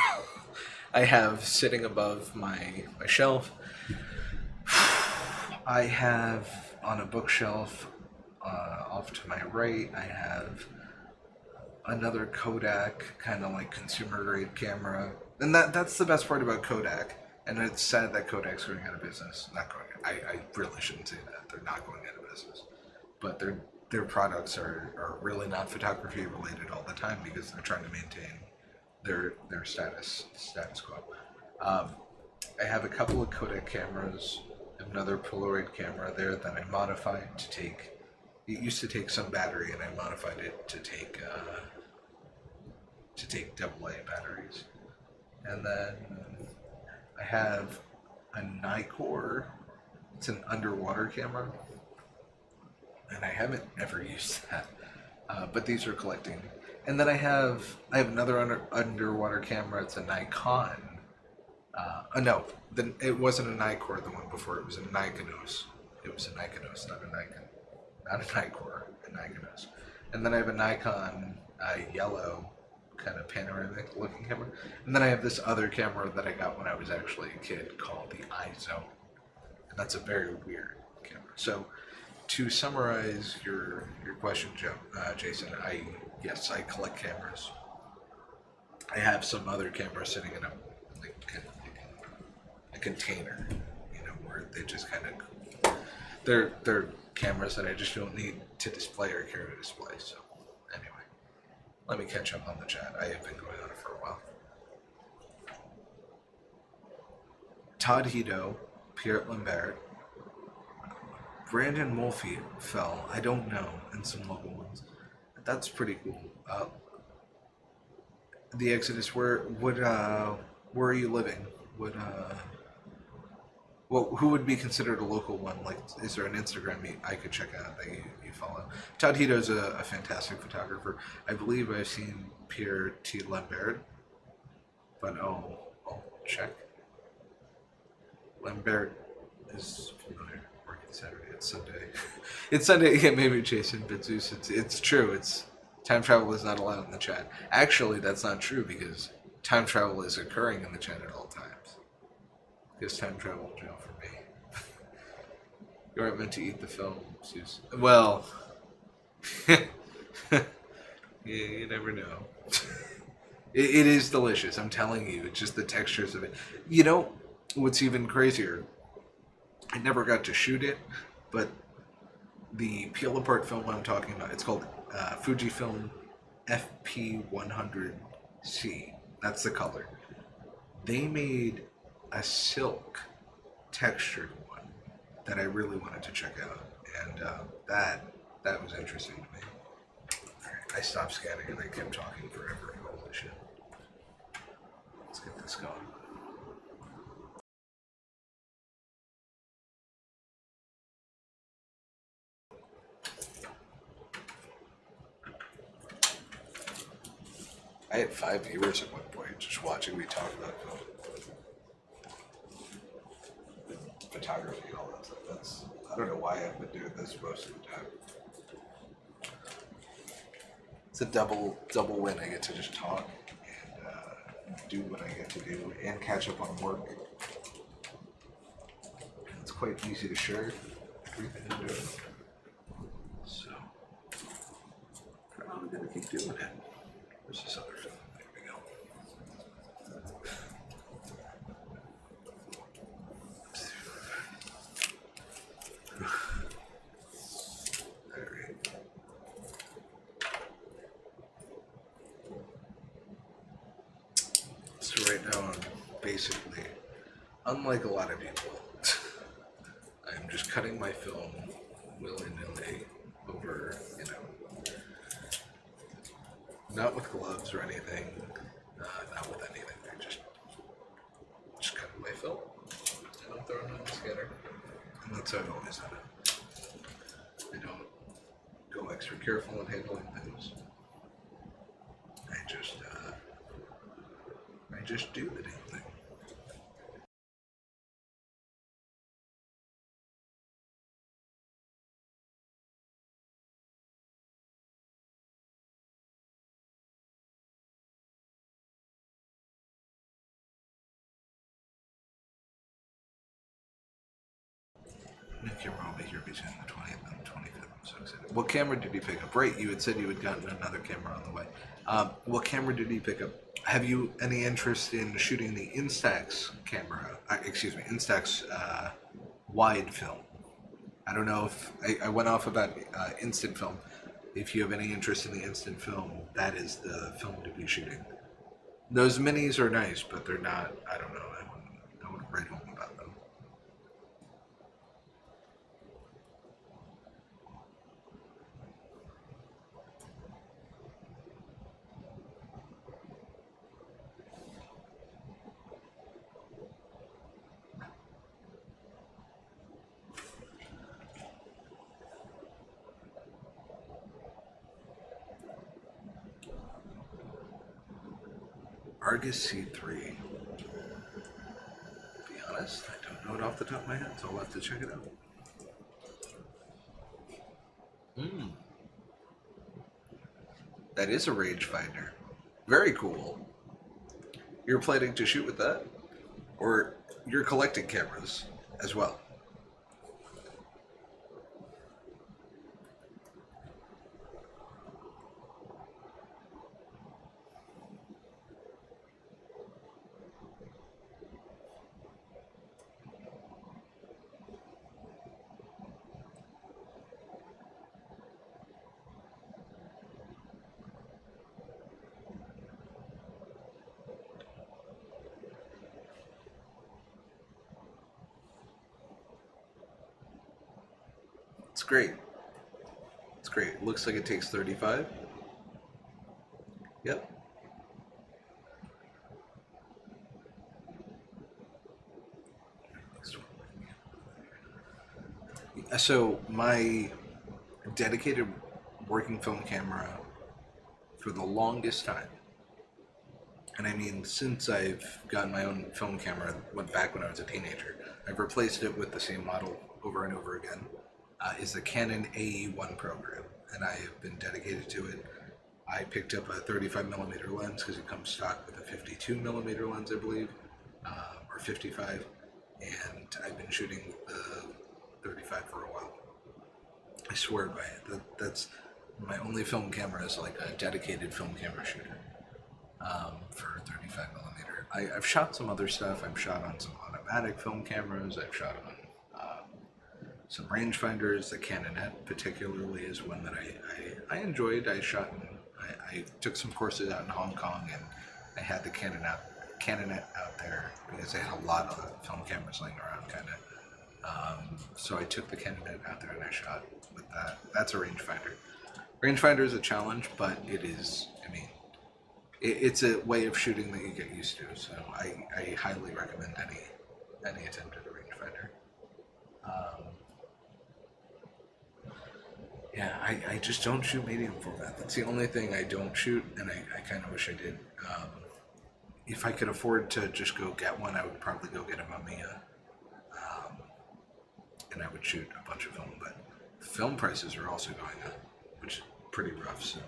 A: I have sitting above my shelf. I have on a bookshelf off to my right, I have another Kodak, kind of like consumer grade camera. And that's the best part about Kodak. And it's sad that Kodak's going out of business. Not going out I really shouldn't say that. They're not going out of business, but their products are really not photography related all the time because they're trying to maintain their status quo. I have a couple of Kodak cameras, another Polaroid camera there that I modified to take. It used to take some battery, and I modified it to take AA batteries. And then I have a Nikkor. It's an underwater camera, and I haven't ever used that. But these are collecting. And then I have another underwater camera. It's a Nikon. No, it wasn't a Nikkor. The one before it was a Nikonos. It was a Nikonos, not a Nikon, not a Nikkor, a Nikonos. And then I have a Nikon yellow kind of panoramic looking camera. And then I have this other camera that I got when I was actually a kid called the iZone. And that's a very weird camera. So to summarize your question, Jason, yes, I collect cameras. I have some other cameras sitting in a container, where they just kind of they're cameras that I just don't need to display or care to display. So anyway, let me catch up on the chat. I have been going on it for a while. Todd Hito, Pierre Lambert, Brandon Mulfey fell. I don't know, and some local ones. That's pretty cool. The Exodus. Where are you living? Who would be considered a local one? Like, is there an Instagram I could check out that you follow? Todd Hito's a fantastic photographer. I believe I've seen Pierre T. Lambert, but I'll check. Lambert is familiar. Working Saturday. It's Sunday. It's Sunday. Yeah, maybe Jason, but Zeus. It's true. It's time travel is not allowed in the chat. Actually, that's not true because time travel is occurring in the chat at all times. Because time travel in jail for me. You aren't meant to eat the film, Zeus. Well, you never know. It is delicious. I'm telling you. It's just the textures of it. You know what's even crazier? I never got to shoot it, but the peel apart film I'm talking about, it's called Fujifilm FP100C. That's the color. They made a silk textured one that I really wanted to check out, and that was interesting to me. Alright, I stopped scanning and I kept talking forever. Holy shit. Let's get this going. I had 5 viewers at one point just watching me talk about film. Photography and all that stuff. I don't know why I've been doing this most of the time. It's a double win. I get to just talk and do what I get to do and catch up on work. And it's quite easy to share everything I'm doing. So I'm gonna keep doing it. Where's this other film? There we go. Alright. So right now I'm basically, unlike a lot of people, I'm just cutting my film willy-nilly over, not with gloves or anything, not with anything. I just cut my film and I'm throwing it on the scanner. And that's how I've always done it. I don't go extra careful in handling things. I just do the damn thing. New camera will be here between the 20th and the 25th. I'm so excited. What camera did you pick up? Right, you had said you had gotten another camera on the way. What camera did you pick up? Have you any interest in shooting the Instax camera? Instax wide film. I don't know if I went off about instant film. If you have any interest in the instant film, that is the film to be shooting. Those minis are nice, but they're not. I don't know. I wouldn't write home about them. Argus C3. To be honest, I don't know it off the top of my head, so I'll have to check it out. That is a rangefinder. Very cool. You're planning to shoot with that? Or you're collecting cameras as well? It's great. It's great. It looks like it takes 35. Yep. So my dedicated working film camera for the longest time, and I mean since I've gotten my own film camera, went back when I was a teenager, I've replaced it with the same model over and over again, is the Canon AE1 program, and I have been dedicated to it. I picked up a 35mm lens because it comes stock with a 52mm lens, I believe, or 55, and I've been shooting the 35 for a while. I swear by it. That's my only film camera is like a dedicated film camera shooter for 35mm. I've shot some other stuff. I've shot on some automatic film cameras. I've shot on some rangefinders. The Canonet particularly is one that I enjoyed. I shot in, I took some courses out in Hong Kong, and I had the Canonet out there because they had a lot of film cameras laying around, kind of. So I took the Canonet out there and I shot with that. That's a rangefinder. Rangefinder is a challenge, but it is, I mean, it's a way of shooting that you get used to. So I highly recommend any attempt at a rangefinder. Yeah, I just don't shoot medium format. That's the only thing I don't shoot, and I kind of wish I did. If I could afford to just go get one, I would probably go get a Mamiya. And I would shoot a bunch of film, but film prices are also going up, which is pretty rough. So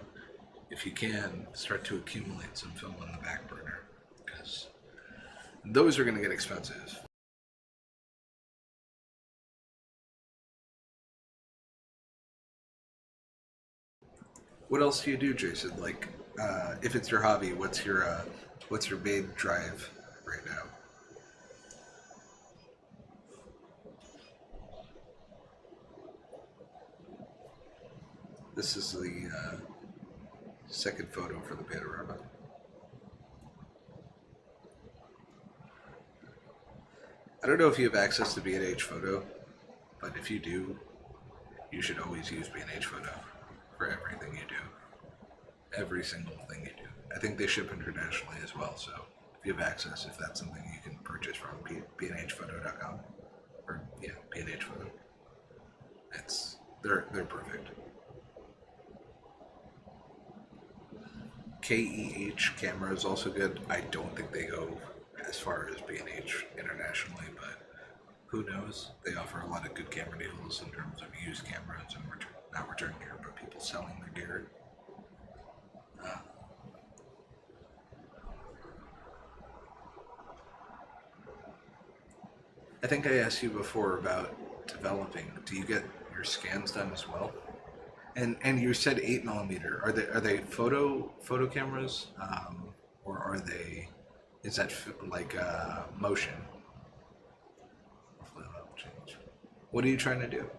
A: if you can, start to accumulate some film on the back burner, because those are going to get expensive. What else do you do, Jason? Like, if it's your hobby, what's your main drive right now? This is the second photo for the panorama. I don't know if you have access to B&H Photo, but if you do, you should always use B&H Photo for everything you do. Every single thing you do. I think they ship internationally as well, so if you have access, if that's something you can purchase from bnhphoto.com, or yeah, B&H Photo. They're perfect. KEH camera is also good. I don't think they go as far as B&H internationally, but who knows? They offer a lot of good camera deals in terms of used cameras and not return gear, but people selling their gear. I think I asked you before about developing. Do you get your scans done as well? And you said 8mm. Are they photo cameras, or are they? Is that like motion? Hopefully that'll change. What are you trying to do?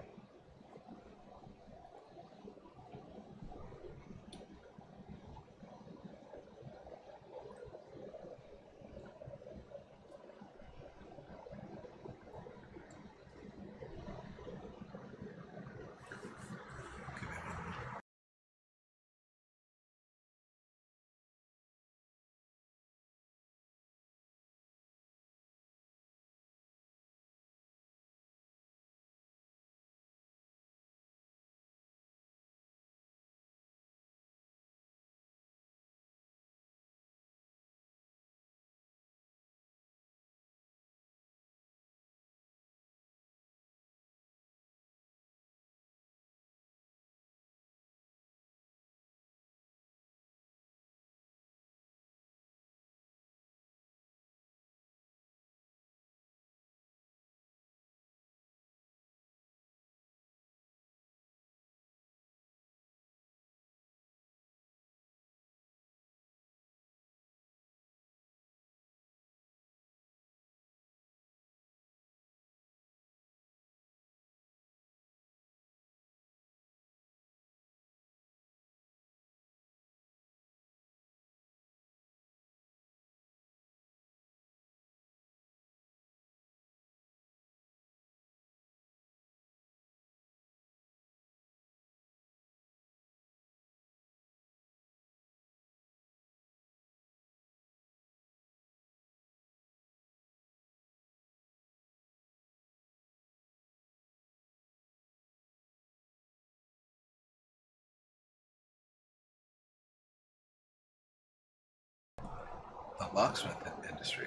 A: The locksmith industry.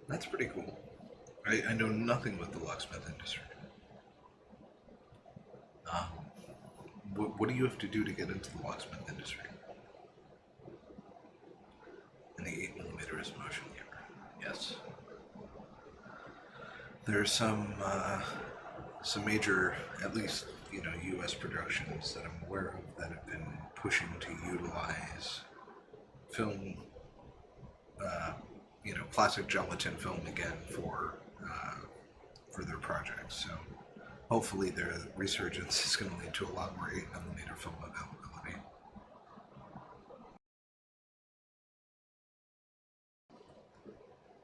A: That's pretty cool. I know nothing about the locksmith industry. Um, what do you have to do to get into the locksmith industry? And the 8mm is motion camera. Yes. There's some major, at least U.S. productions that I'm aware of that have been pushing to utilize film, plastic gelatin film again for their projects. So hopefully their resurgence is going to lead to a lot more 8mm film availability.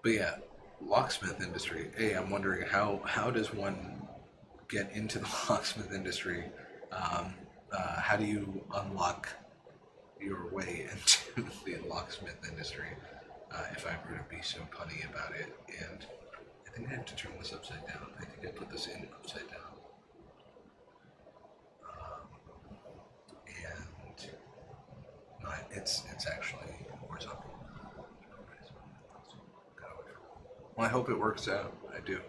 A: But yeah, locksmith industry. Hey, I'm wondering how does one get into the locksmith industry? How do you unlock your way into the locksmith industry? If I were to be so punny about it, and I think I have to turn this upside down. I think I put this in upside down, and no, it's actually horizontal. Well, I hope it works out. I do.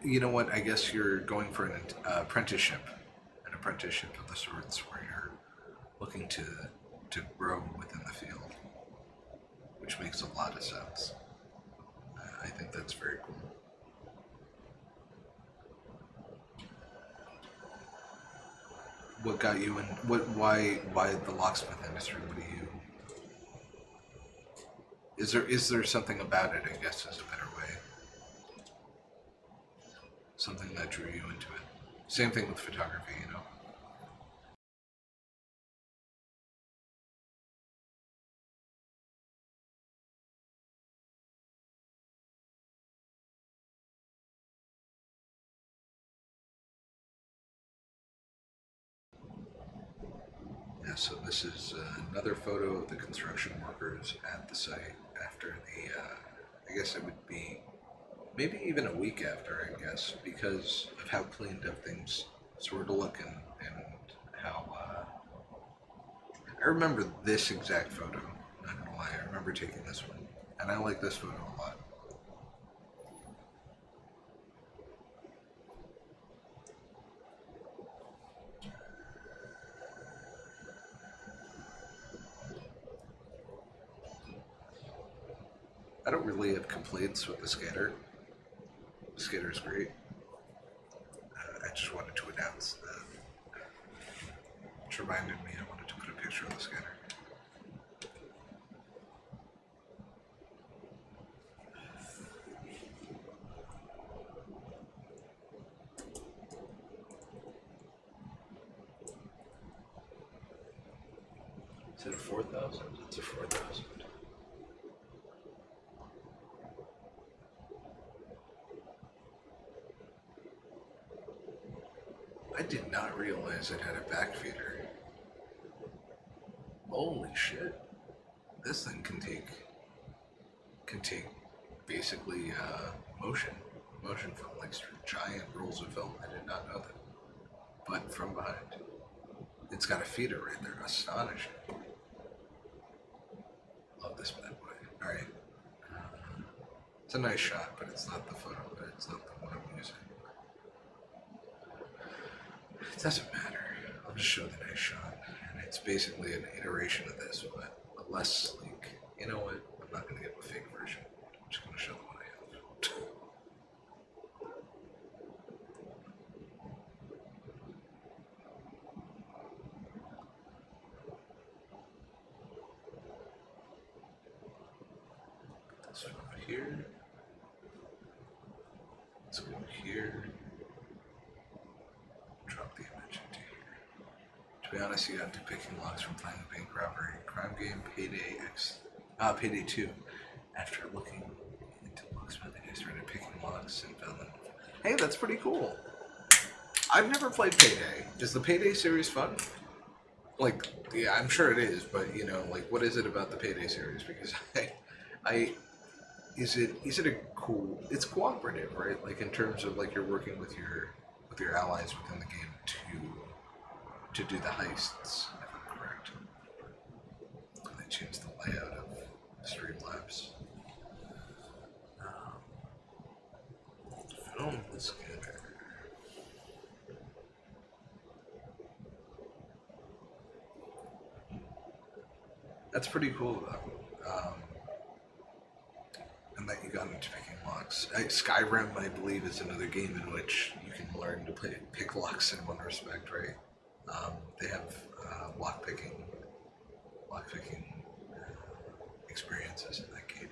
A: You know what? I guess you're going for an apprenticeship of the sorts, where you're looking to grow within the field, which makes a lot of sense. I think that's very cool. What got you in? Why the locksmith industry? What do you? Is there something about it? I guess is a better way. Something that drew you into it. Same thing with photography, Yeah, so this is another photo of the construction workers at the site after I guess it would be maybe even a week after, I guess, because of how cleaned up things sort of look and how. I remember this exact photo, not gonna lie, I remember taking this one, and I like this photo a lot. I don't really have complaints with the skater. The skater is great. I just wanted to announce that. Which reminded me I wanted to put a picture of the skater. Is it a 4,000? It's a 4,000. I did not realize it had a back feeder. Holy shit. This thing can take basically motion film, like giant rolls of film. I did not know that. But from behind. It's got a feeder right there. Astonishing. Love this bad boy. Alright. It's a nice shot, but it's not the photo. It's not the one I'm using. It doesn't matter. I'll just show the nice shot. And it's basically an iteration of this, but a less sleek. You know what? I'm not going to get the fake version. I'm just going to show the one I have. This one here. Let's go here. Drop the image into here. To be honest, you got into picking locks from playing a bank robbery crime game Payday 2. After looking into locksmithing, I started picking locks and found them. Hey, that's pretty cool. I've never played Payday. Is the Payday series fun? Like, yeah, I'm sure it is, but you know, like, what is it about the Payday series? Because is it a cool? It's cooperative, right? Like in terms of like you're working with your allies within the game to do the heists. If I'm correct. They changed the layout of Streamlabs. Film the scanner. That's pretty cool though. And that you got into picking locks. Skyrim, I believe, is another game in which you can learn to pick locks in one respect, right? They have lock picking experiences in that game.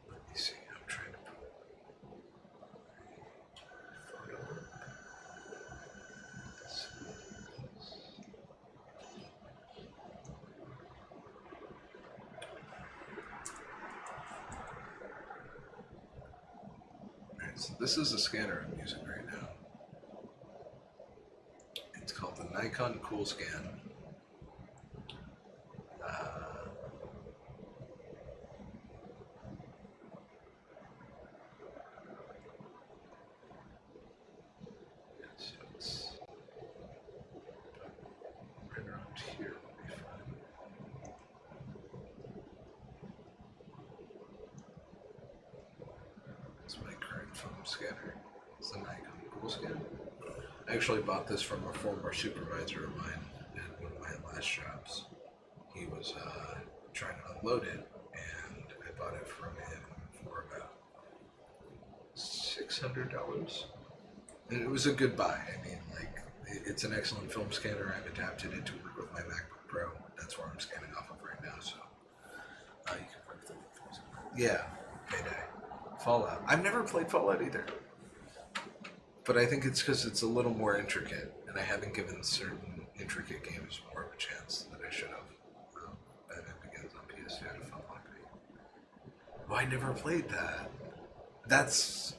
A: Let me see. I'm trying to put photo. Alright, so this is the scanner I'm using right now. It's called the Nikon Cool Scan. So it's right around here will be fine. It's my current film scanner. It's the Nikon Cool Scan. I actually bought this from a former supervisor of mine at one of my last jobs. He was trying to unload it, and I bought it from him for about $600. And it was a good buy. I mean, like, it's an excellent film scanner. I've adapted it to work with my MacBook Pro. That's where I'm scanning off of right now, so you can work the films. Yeah, Payday. Fallout. I've never played Fallout either. But I think it's because it's a little more intricate, and I haven't given certain intricate games more of a chance than I should have. Batman Begins on PS2 had a Fallout game. Oh, I never played that. That's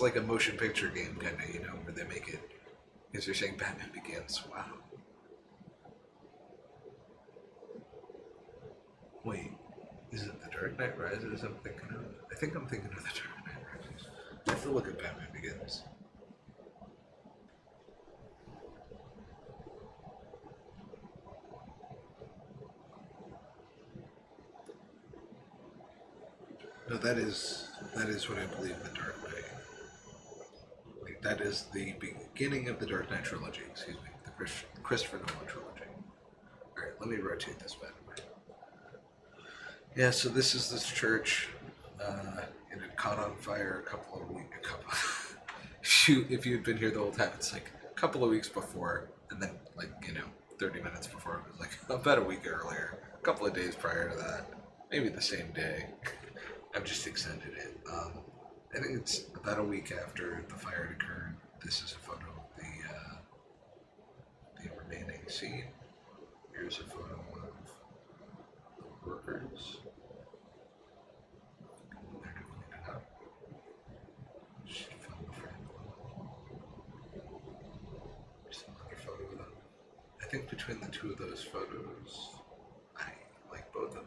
A: like a motion picture game, kind of, you know, where they make it. Because you're saying Batman Begins. Wow. Wait, is it The Dark Knight Rises I'm thinking of? I think I'm thinking of The Dark Knight Rises. I have to look at Batman Begins. No, that is what I believe The Dark Knight. Like, that is the beginning of the Dark Knight trilogy, excuse me, the Christopher Nolan trilogy. Alright, let me rotate this bad boy. Yeah, so this is this church. It had caught on fire if you had been here the whole time, it's like a couple of weeks before, and then, like, 30 minutes before, it was like about a week earlier, a couple of days prior to that, maybe the same day. I've just extended it. I think it's about a week after the fire had occurred. This is a photo of the remaining scene. here's a photo of the workers. They're cleaning it up. She found the frame. There's another photo of them. I think between the two of those photos, I like both of them.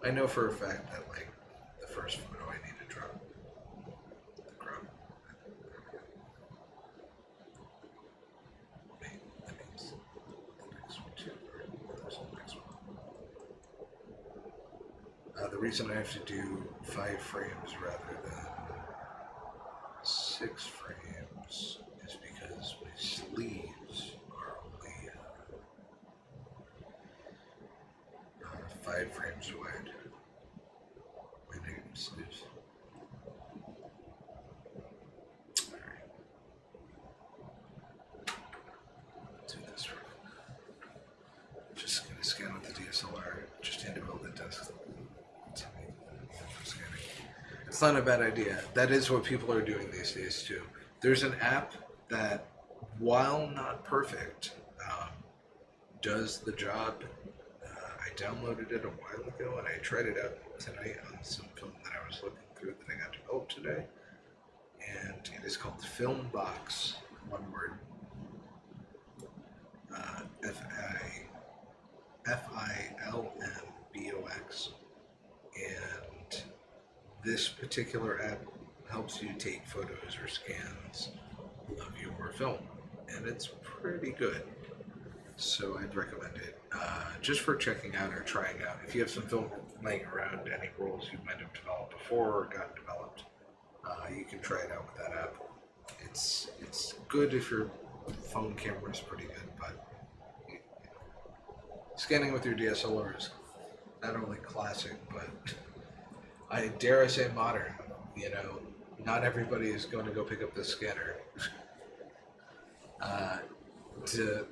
A: I know for a fact that like the first photo I need to drop the crop. Wait, that means the next one too. There's the next one. The reason I have to do 5 frames rather than 6 frames is because my sleeves are only 5 frames wide. My negative sleeves. Alright. Do this right. Just gonna scan with the DSLR. Just hand it over the desk. It's not a bad idea. That is what people are doing these days too. There's an app that, while not perfect, does the job. I downloaded it a while ago and I tried it out tonight on some film that I was looking through that I got developed today. And it is called Filmbox, one word. Filmbox. And this particular app helps you take photos or scans of your film. And it's pretty good. So I'd recommend it just for checking out or trying out. If you have some film laying around, any roles you might have developed before or gotten developed, you can try it out with that app. It's good if your phone camera is pretty good, but scanning with your DSLR is not only classic, but I dare I say modern. You know, not everybody is going to go pick up the scanner. To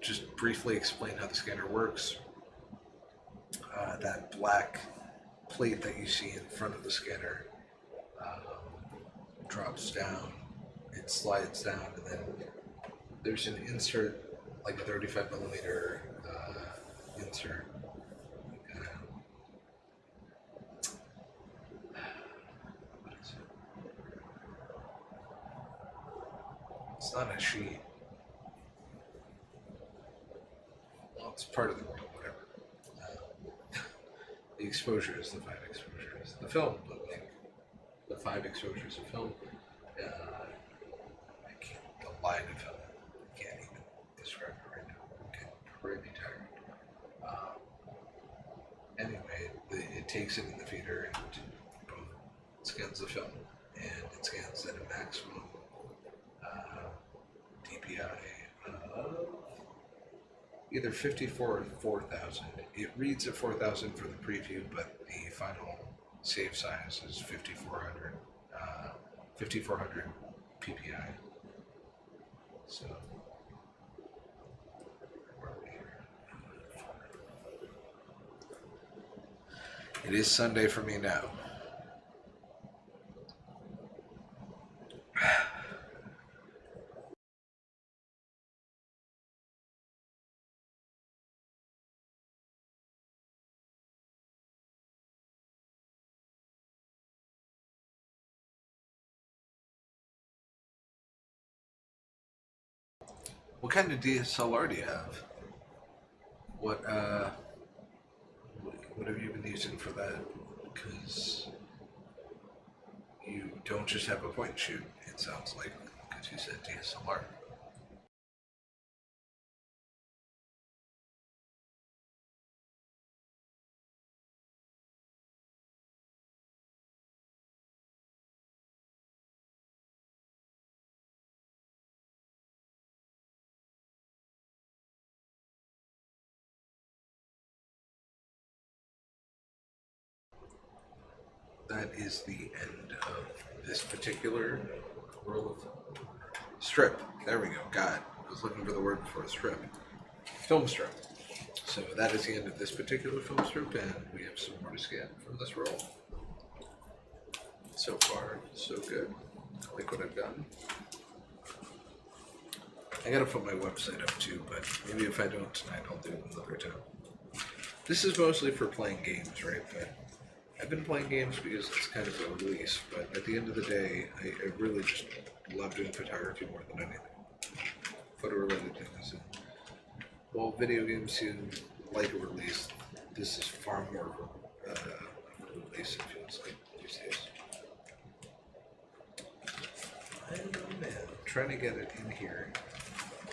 A: just briefly explain how the scanner works, that black plate that you see in front of the scanner drops down, it slides down, and then there's an insert, like a 35 millimeter insert. What is it? It's not a sheet. It's part of the world, whatever. The exposure is the 5 exposures. The film, but like the 5 exposures of film, I can't, the line of film, I can't even describe it right now. I'm getting pretty tired. Anyway, it takes it in the feeder and boom, scans the film, and it scans at a maximum DPI of either 54 or 4000. It reads at 4000 for the preview, but the final save size is 5400 PPI. So, where are we here? It is Sunday for me now. What kind of DSLR do you have? What have you been using for that? Because you don't just have a point and shoot, it sounds like, because you said DSLR. That is the end of this particular roll of strip. There we go. God, I was looking for the word before strip. Film strip. So that is the end of this particular film strip, and we have some more to scan from this roll. So far, so good. I like what I've done. I gotta put my website up too, but maybe if I don't tonight, I'll do it another time. This is mostly for playing games, right? But I've been playing games because it's kind of a release, but at the end of the day, I really just love doing photography more than anything. Photo-related things. And while video games seem like a release, this is far more of a release, it feels like, these days. I don't know, man. I'm trying to get it in here.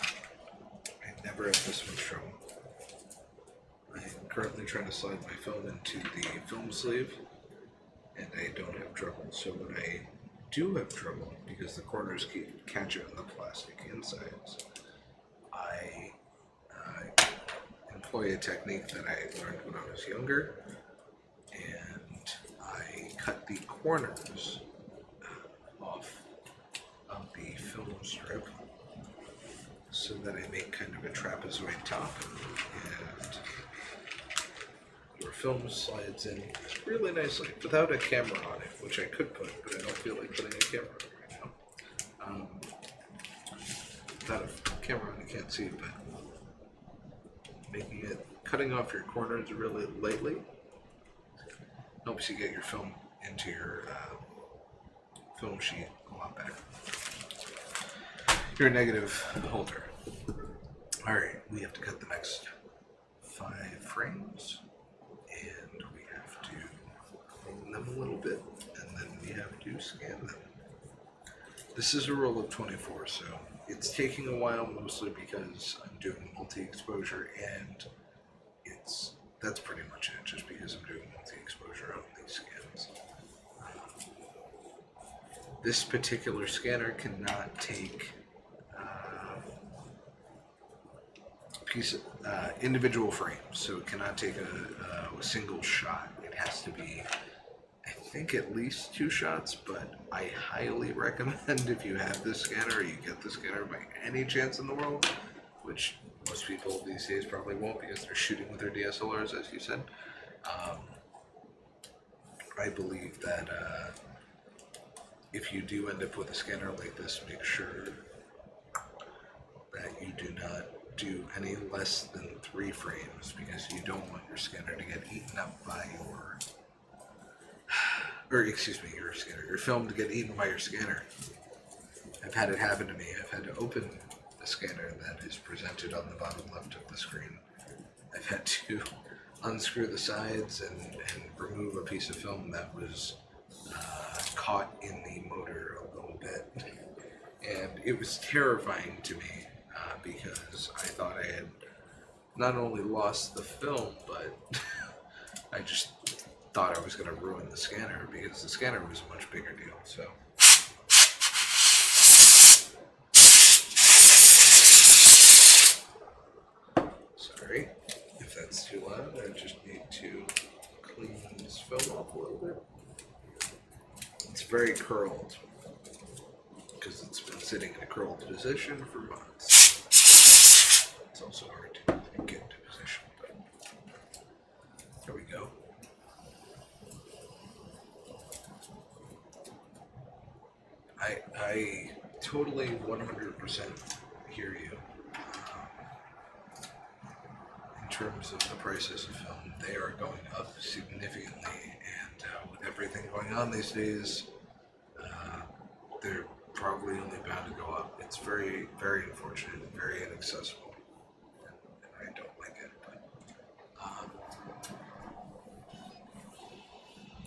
A: I never have this much trouble. I'm currently trying to slide my film into the film sleeve, and I don't have trouble. So when I do have trouble, because the corners keep catching on the plastic insides, I employ a technique that I learned when I was younger, and I cut the corners off of the film strip so that I make kind of a trapezoid top, and your film slides in really nicely without a camera on it, which I could put, but I don't feel like putting a camera on it right now. Without a camera on, you can't see, but making it, cutting off your corners really lightly helps you get your film into your film sheet a lot better. Your negative holder. Alright, we have to cut the next 5 frames, and we have to clean them a little bit, and then we have to scan them. This is a roll of 24, so it's taking a while, mostly because I'm doing multi-exposure, and that's pretty much it, just because I'm doing multi-exposure on these scans. This particular scanner cannot take individual frames, so it cannot take a single shot. It has to be, I think, at least 2 shots, but I highly recommend, if you have this scanner or you get this scanner by any chance in the world, which most people these days probably won't because they're shooting with their DSLRs, as you said. I believe that if you do end up with a scanner like this, make sure that you do not do any less than 3 frames, because you don't want your scanner to get eaten up by your film to get eaten by your scanner. I've had it happen to me. I've had to open the scanner that is presented on the bottom left of the screen. I've had to unscrew the sides and remove a piece of film that was caught in the motor a little bit. And it was terrifying to me because I thought I had not only lost the film, but I just thought I was going to ruin the scanner, because the scanner was a much bigger deal. So sorry if that's too loud. I just need to clean this film off a little bit. It's very curled because it's been sitting in a curled position for months. It's also hard to get into position, but there we go. I totally 100% hear you. In terms of the prices of film, they are going up significantly, and with everything going on these days, they're probably only bound to go up. It's very, very unfortunate and very inaccessible, and I don't like it, but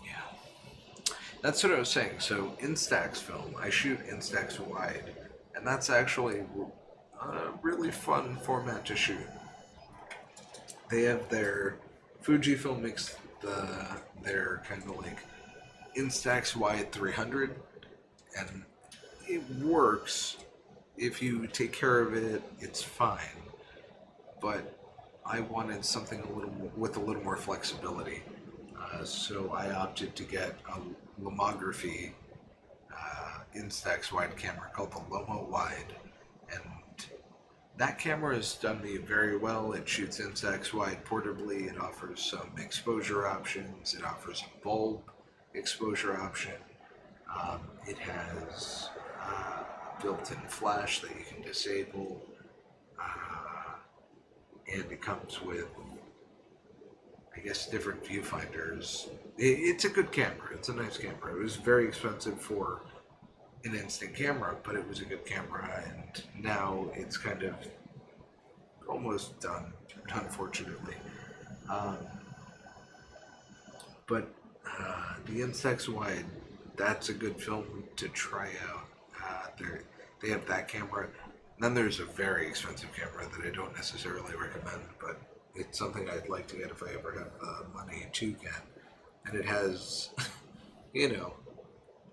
A: yeah. That's what I was saying. So Instax film, I shoot Instax wide, and that's actually a really fun format to shoot. They have their Fujifilm makes their kind of like Instax wide 300, and it works. If you take care of it, it's fine. But I wanted something with a little more flexibility, so I opted to get a lomography Instax wide camera called the Lomo Wide, and that camera has done me very well. It shoots Instax wide portably. It offers some exposure options. It offers a bulb exposure option. It has built-in flash that you can disable. and it comes with, I guess, different viewfinders. It's a good camera. It's a nice camera. It was very expensive for an instant camera, but it was a good camera, and now it's kind of almost done, unfortunately. Um, but the Instax Wide, that's a good film to try out. They have that camera. Then there's a very expensive camera that I don't necessarily recommend, but it's something I'd like to get if I ever have the money to get. And it has, you know,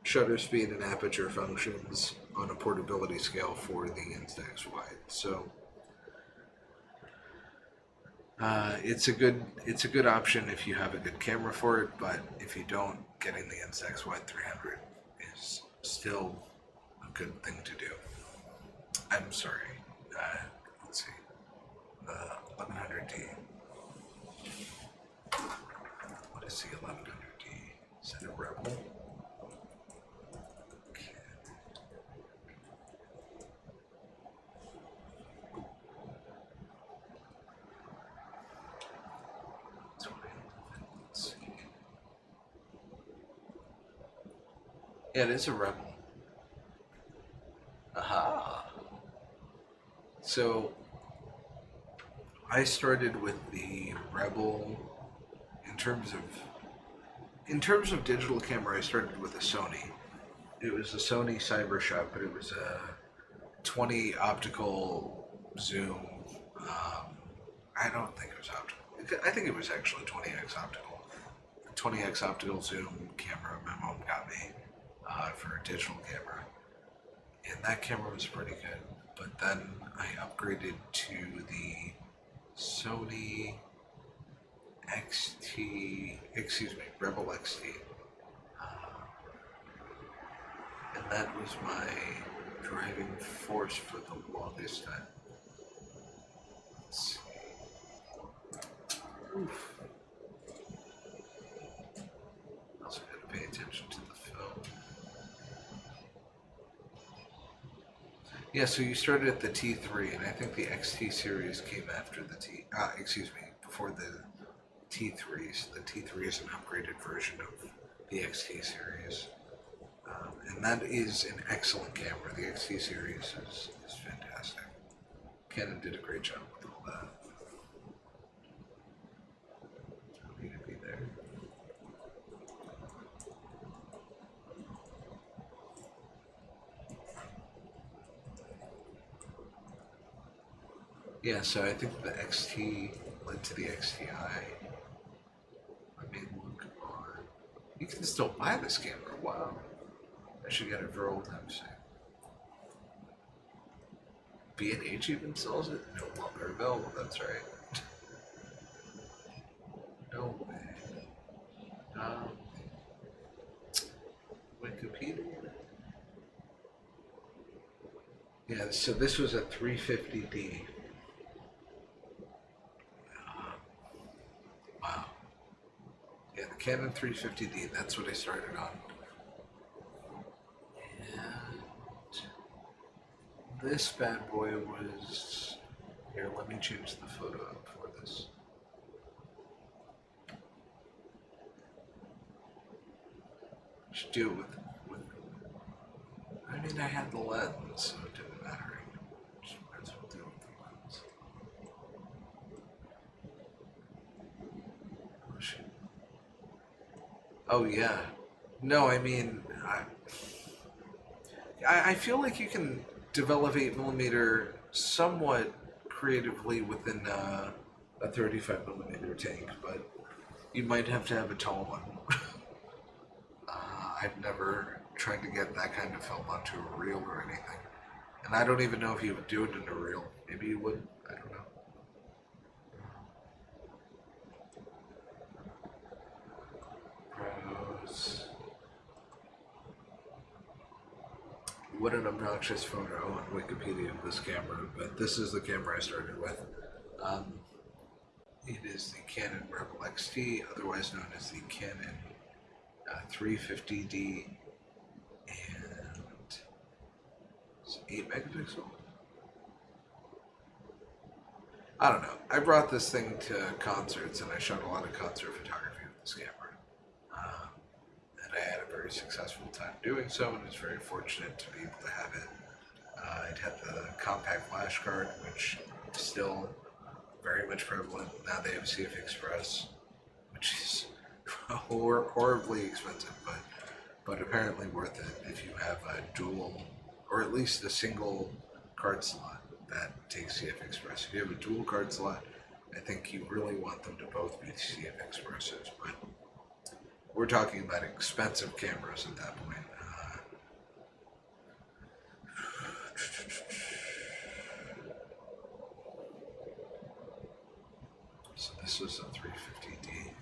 A: shutter speed and aperture functions on a portability scale for the Instax Wide. So it's a good option if you have a good camera for it. But if you don't, getting the Instax Wide 300 is still a good thing to do. I'm sorry. Let's see. The 1100D. What is the 1100D? Is that a Rebel? Okay. Let's see. Yeah, it is a Rebel. Aha. So I started with the Rebel in terms of digital camera. I started with a Sony. It was a Sony Cybershot, but it was a 20 optical zoom. I don't think it was optical. I think it was actually 20x optical. 20x optical zoom camera my mom got me for a digital camera, and that camera was pretty good. But then I upgraded to the Sony Rebel XT. And that was my driving force for the longest time. Let's see. Oof. Also gotta pay attention to the film. Yeah, so you started at the T3, and I think the XT series came after the before the T3. So the T3 is an upgraded version of the XT series. And that is an excellent camera. The XT series is fantastic. Canon did a great job with all that. Don't need to be there. Yeah, so I think the XT led to the XTI. Let me look on. You can still buy this camera. Wow. I should get it for old time's sake. B&H even sells it? No longer available, that's right. No way. Wikipedia? Yeah, so this was a 350D. Wow. Yeah, the Canon 350D, that's what I started on. This bad boy was, here, let me change the photo up for this. Should do it with, I mean, I had the lens, so it didn't matter. Just might as well do it with the lens. Oh, shit. Oh, yeah. No, I mean, I feel like you can develop 8mm somewhat creatively within a 35mm tank, but you might have to have a tall one. I've never tried to get that kind of film onto a reel or anything, and I don't even know if you would do it in a reel. Maybe you would. I don't know. Pros. What an obnoxious photo on Wikipedia of this camera, but this is the camera I started with. It is the Canon Rebel XT, otherwise known as the Canon 350D, and it's 8 megapixel. I don't know. I brought this thing to concerts, and I shot a lot of concert photography with this camera. Um, and I had a very successful time doing so, and was very fortunate to be able to have it. It had the compact flash card, which is still very much prevalent. Now they have CF Express, which is horribly expensive, but apparently worth it if you have a dual, or at least a single card slot that takes CF Express. If you have a dual card slot, I think you really want them to both be CF Expresses, but we're talking about expensive cameras at that point. So this was a 350D.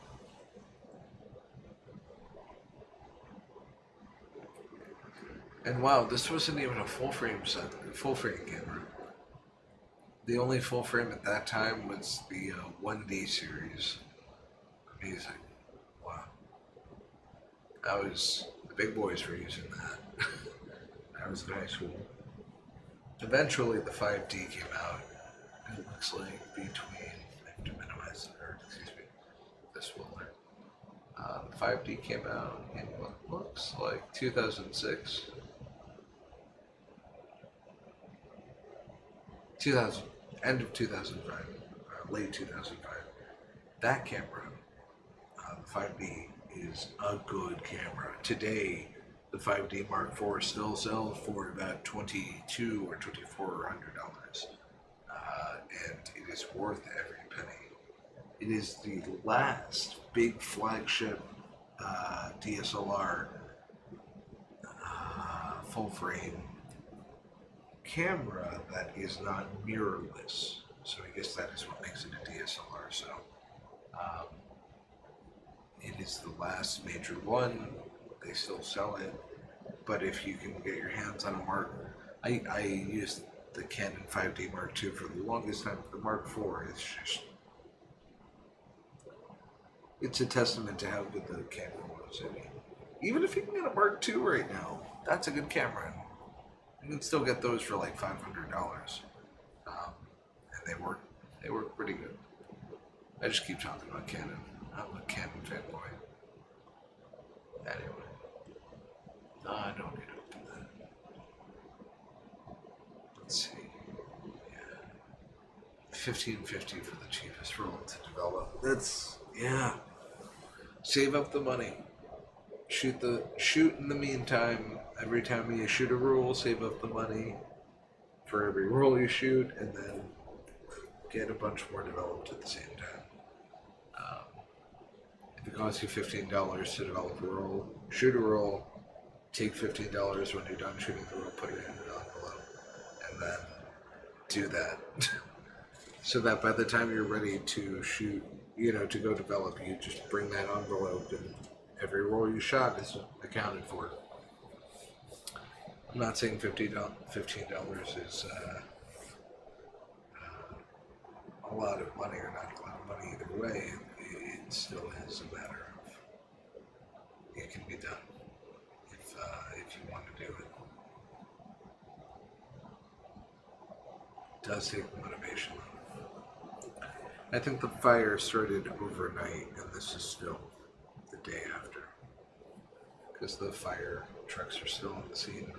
A: And wow, this wasn't even a full frame camera. The only full frame at that time was the 1D series. Amazing. Wow. The big boys were using that. I was in high school. Eventually the 5D came out. It looks like between, I have to minimize it, or excuse me, this will learn. The 5D came out in what looks like 2006. 2000, end of 2005, late 2005. That camera, the 5D, is a good camera. Today, the 5D Mark IV still sells for about $2,200 or $2,400, and it is worth every penny. It is the last big flagship DSLR full frame camera that is not mirrorless. So I guess that is what makes it a DSLR. So it is the last major one. They still sell it, but if you can get your hands on a Mark, I used the Canon 5D Mark II for the longest time. The Mark IV is just, it's a testament to how good the camera was. I mean, even if you can get a Mark II right now, that's a good camera. You can still get those for like $500, and they work pretty good. I just keep talking about Canon. I'm a Canon fanboy. Anyway, no, I don't need to open that. Let's see. Yeah, $1,550 for the cheapest roll to develop. Yeah. Save up the money. Shoot in the meantime. Every time you shoot a roll, save up the money for every roll you shoot, and then get a bunch more developed at the same time. If it costs you $15 to develop a roll, shoot a roll, take $15 when you're done shooting the roll, put it in an envelope, and then do that. So that by the time you're ready to shoot, to go develop, you just bring that envelope and every roll you shot is accounted for. I'm not saying $15 is a lot of money or not a lot of money either way. It still is a matter of, it can be done if you want to do it. It does take motivation. I think the fire started overnight, and this is still the day after, because the fire trucks are still on the scene.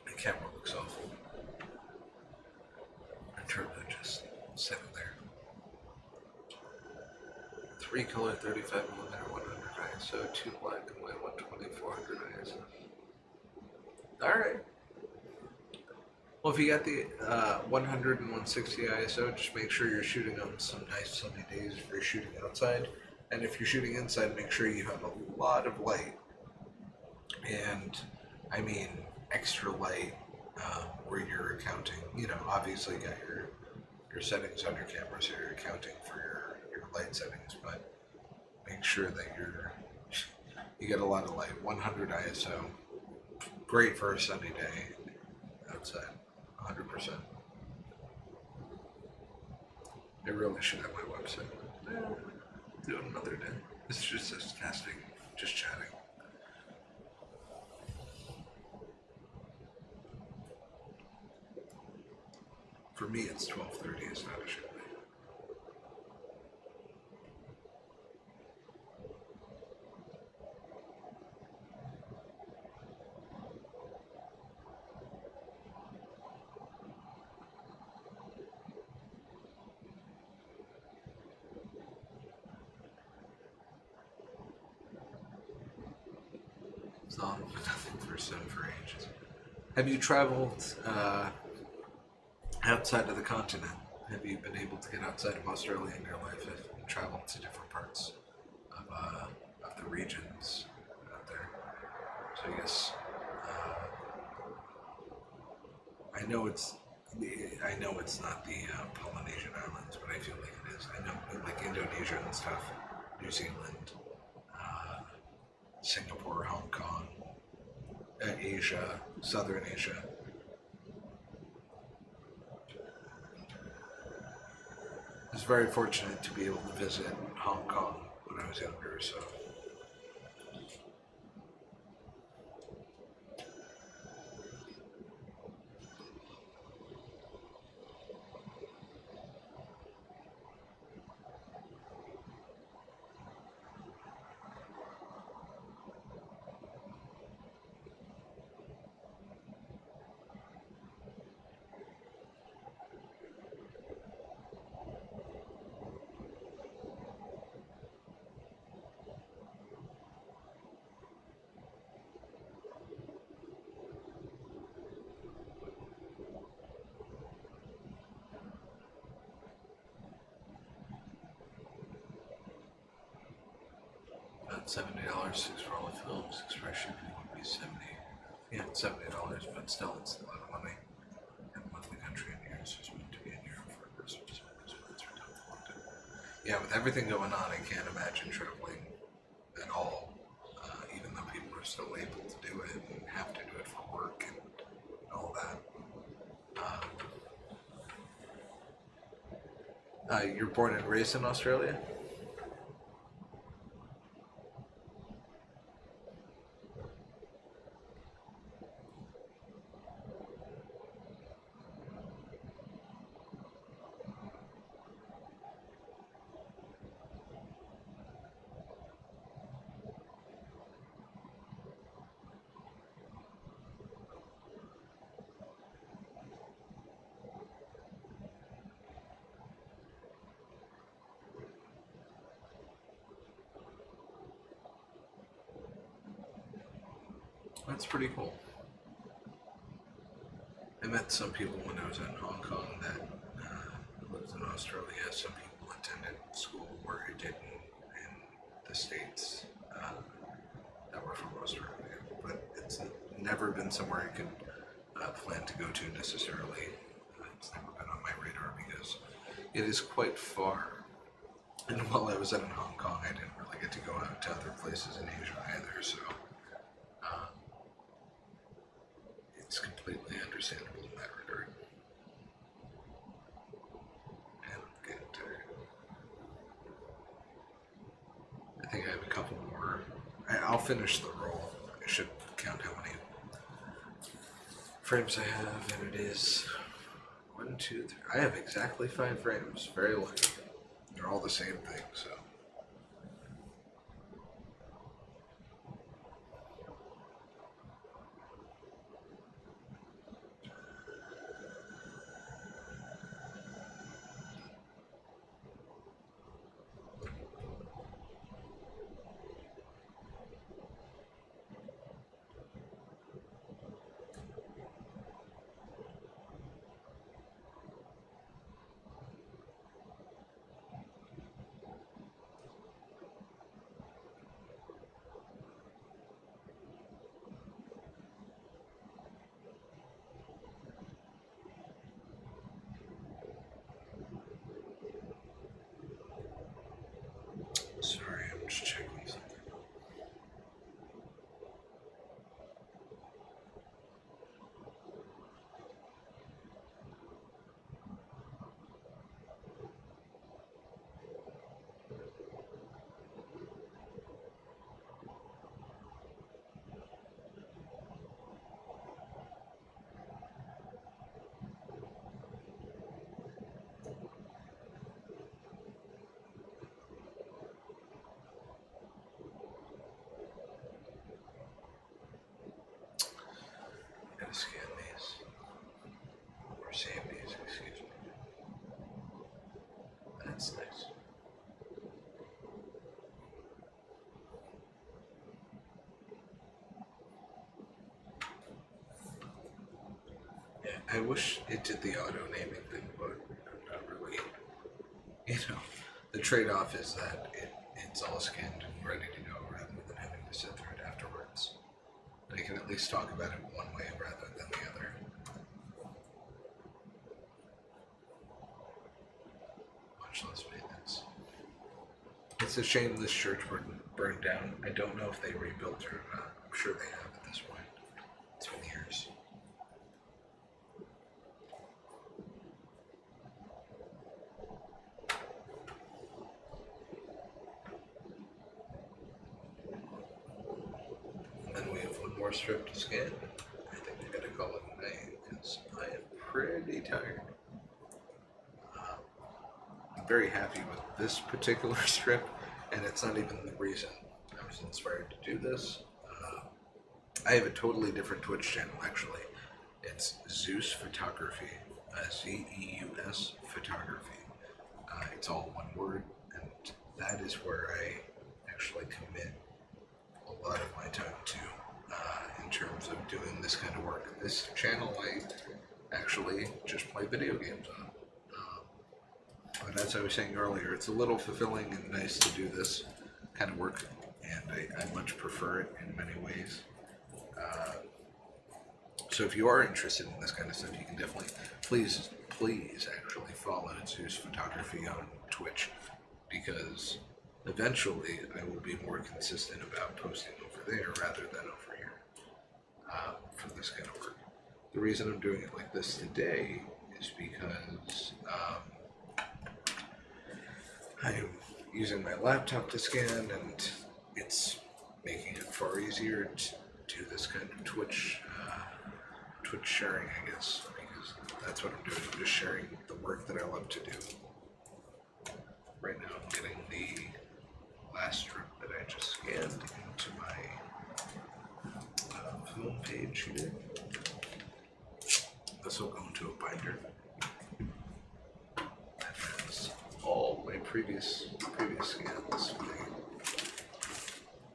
A: The camera looks awful in terms of just sitting there. 3-color 35mm 100 ISO, 2 black and white 12400 ISO. Alright. Well, if you got the 100 and 160 ISO, just make sure you're shooting on some nice sunny days if you're shooting outside. And if you're shooting inside, make sure you have a lot of light. And I mean extra light where you're accounting. Obviously you got your settings on your camera, so you're accounting for your light settings, but make sure that you get a lot of light. 100 ISO, great for a sunny day outside, 100%. I really should have my website. Do it another day. It's just testing, just chatting. For me, it's 12:30, astonishingly. It's all nothing for sim for ages. Have you traveled outside of the continent? Have you been able to get outside of Australia in your life and travel to different parts of the regions out there? So I guess I know it's not the Polynesian Islands, but I feel like it is. I know like Indonesia and stuff, New Zealand, uh, Singapore, Hong Kong, Asia, Southern Asia. I was very fortunate to be able to visit Hong Kong when I was younger, so about $70 for all the films. Express shipping would be 70. Yeah, $70, but still, it's a lot of money. And left the country in years. Just meant to be in Europe for Christmas. Yeah, with everything going on, I can't imagine traveling at all. Even though people are still able to do it and have to do it for work and all that. You're born and raised in Australia? That's pretty cool. I met some people when I was in Hong Kong that lived in Australia. Some people attended school where I did in the States that were from Australia. But it's never been somewhere I could plan to go to necessarily. It's never been on my radar because it is quite far. And while I was in Hong Kong, I didn't really get to go out to other places in Asia either, so it's completely understandable in that regard. And I'm getting tired. I think I have a couple more. I'll finish the roll. I should count how many frames I have, and it is 1, 2, 3. I have exactly 5 frames. Very lucky. They're all the same thing, so. That's nice. Yeah, I wish it did the auto naming thing, but I'm not really. You know, the trade-off is that it's all scanned and ready to go rather than having to sit through it afterwards. And I can at least talk about it one way rather than the other. Much less maintenance. It's a shame this church burned down. I don't know if they rebuilt or not. I'm sure they have at this point. It's been years. And then we have one more strip to scan. I think we gotta call it a night because I am pretty tired. I'm very happy with this particular strip, and it's not even the reason I was inspired to do this. I have a totally different Twitch channel, actually. It's Zeus Photography, Zeus Photography. It's all one word, and that is where I actually commit a lot of my time to in terms of doing this kind of work. This channel I actually just play video games on. But as I was saying earlier, it's a little fulfilling and nice to do this kind of work, and I much prefer it in many ways. So if you are interested in this kind of stuff, you can definitely, please actually follow Zeus Photography on Twitch, because eventually I will be more consistent about posting over there rather than over here for this kind of work. The reason I'm doing it like this today is because I'm using my laptop to scan, and it's making it far easier to do this kind of Twitch sharing, I guess, because that's what I'm doing. I'm just sharing the work that I love to do. Right now I'm getting the last strip that I just scanned into my film page here. This will go into a binder. That has all my previous scans.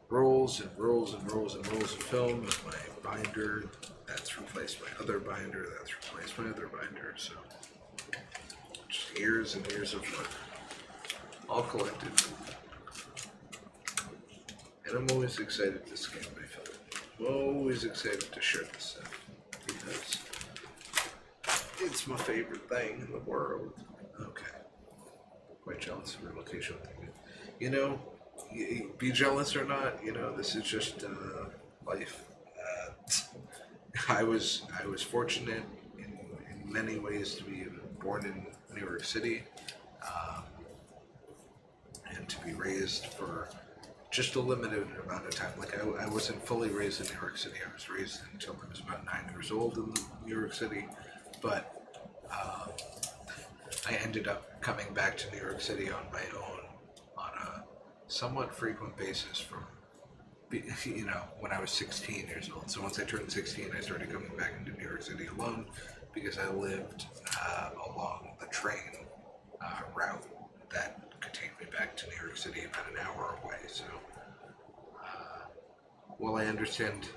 A: Rolls and rolls and rolls and rolls of film with my binder. That's replaced my other binder. That's replaced my other binder. So just years and years of work, all collected. And I'm always excited to scan my film. I'm always excited to share this stuff because it's my favorite thing in the world. Okay. Quite jealous of your location. You know, be jealous or not, you know, this is just life. I was fortunate in many ways to be born in New York City and to be raised for just a limited amount of time. Like I wasn't fully raised in New York City. I was raised until I was about 9 years old in New York City, but I ended up coming back to New York City on my own on a somewhat frequent basis from, you know, when I was 16 years old. So once I turned 16, I started coming back into New York City alone because I lived along the train route that could take me back to New York City about an hour away. So while I understand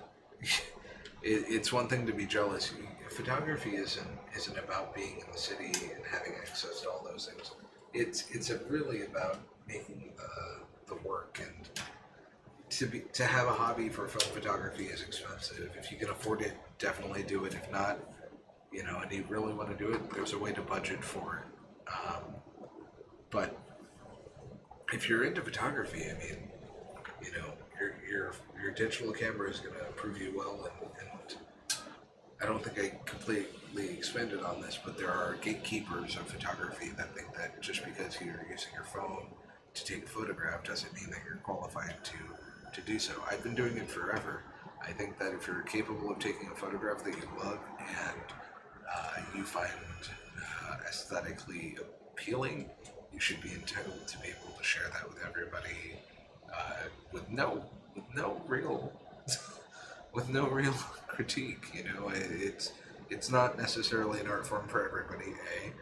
A: it's one thing to be jealous, photography isn't about being in the city and having access to all those things. It's really about making the work, and to have a hobby for film photography is expensive. If you can afford it, definitely do it. If not, you know, and you really want to do it, there's a way to budget for it. But if you're into photography, I mean, you know, your digital camera is going to prove you well, and I don't think I completely expanded on this, but there are gatekeepers of photography that think that just because you're using your phone to take a photograph doesn't mean that you're qualified to do so. I've been doing it forever. I think that if you're capable of taking a photograph that you love and you find aesthetically appealing, you should be entitled to be able to share that with everybody with no real critique. You know, it's not necessarily an art form for everybody, A,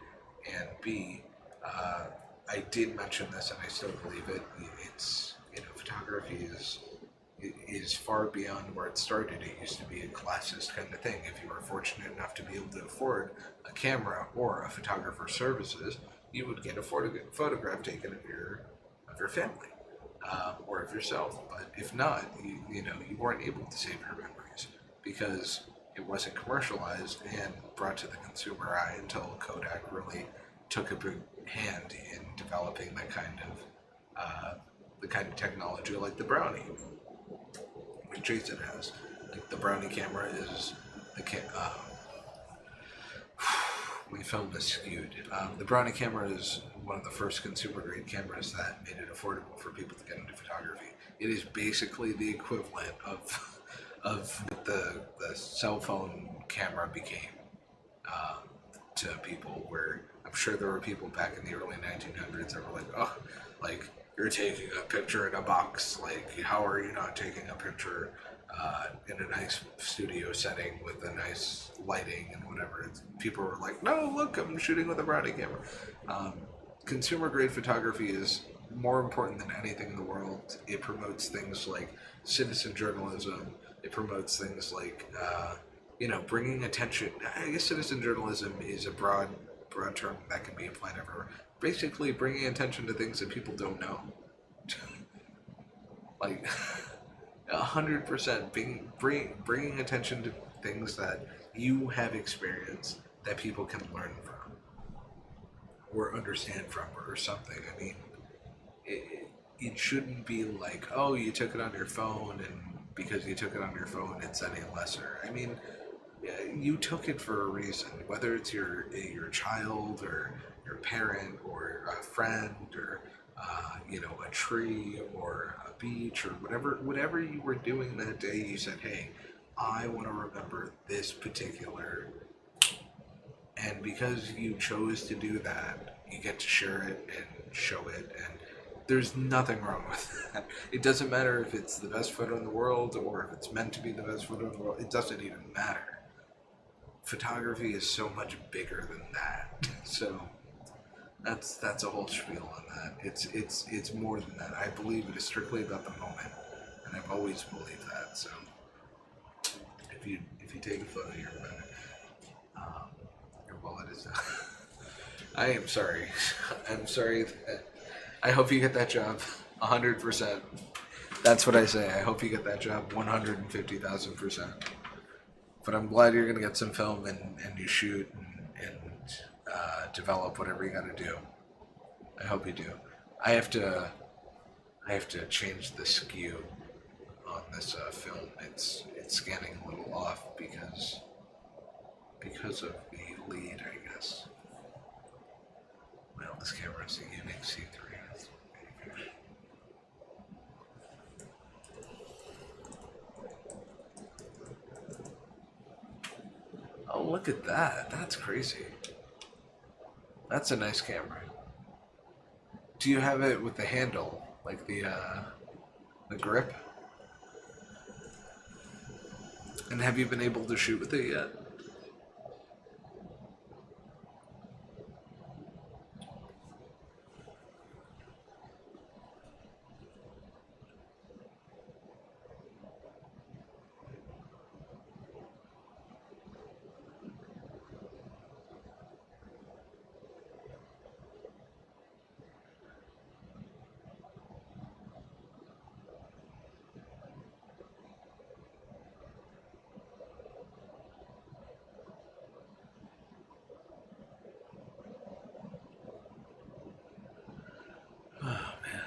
A: and B, I did mention this, and I still believe it. It's, photography is far beyond where it started. It used to be a classist kind of thing. If you were fortunate enough to be able to afford a camera or a photographer's services, you would get a photograph taken of your family or of yourself. But if not, you weren't able to save your memories because it wasn't commercialized and brought to the consumer eye until Kodak really took a big hand in developing the kind of technology like the Brownie, which Jason has. Like the Brownie camera is my film is skewed. The Brownie camera is one of the first consumer grade cameras that made it affordable for people to get into photography. It is basically the equivalent of the cell phone camera became to people, where I'm sure there were people back in the early 1900s that were like, oh, like, you're taking a picture in a box, like, how are you not taking a picture in a nice studio setting with a nice lighting and whatever. People were like, no, look, I'm shooting with a Brownie camera. Consumer grade photography is more important than anything in the world. It promotes things like citizen journalism. It promotes things like bringing attention. I guess citizen journalism is a broad term that can be applied everywhere. Basically, bringing attention to things that people don't know. Like 100%, bringing attention to things that you have experienced that people can learn from or understand from or something. I mean, it shouldn't be like, oh, you took it on your phone, and because you took it on your phone, it's any lesser. I mean, you took it for a reason, whether it's your child or your parent or a friend or a tree or a beach or whatever you were doing that day. You said, hey, I want to remember this particular, and because you chose to do that, you get to share it and show it, and there's nothing wrong with that. It doesn't matter if it's the best photo in the world or if it's meant to be the best photo in the world. It doesn't even matter. Photography is so much bigger than that. So that's a whole spiel on that. It's more than that. I believe it is strictly about the moment, and I've always believed that. So if you take a photo, you're better. Your wallet is down. I am sorry. I'm sorry. I hope you get that job 100%. That's what I say. I hope you get that job 150,000%. But I'm glad you're gonna get some film and you shoot and develop whatever you gotta do. I hope you do. I have to change the skew on this film. It's scanning a little off because of the lead, I guess. Well, this camera is a unique C3. Oh, look at that. That's crazy. That's a nice camera. Do you have it with the handle, like the grip? And have you been able to shoot with it yet? Oh man,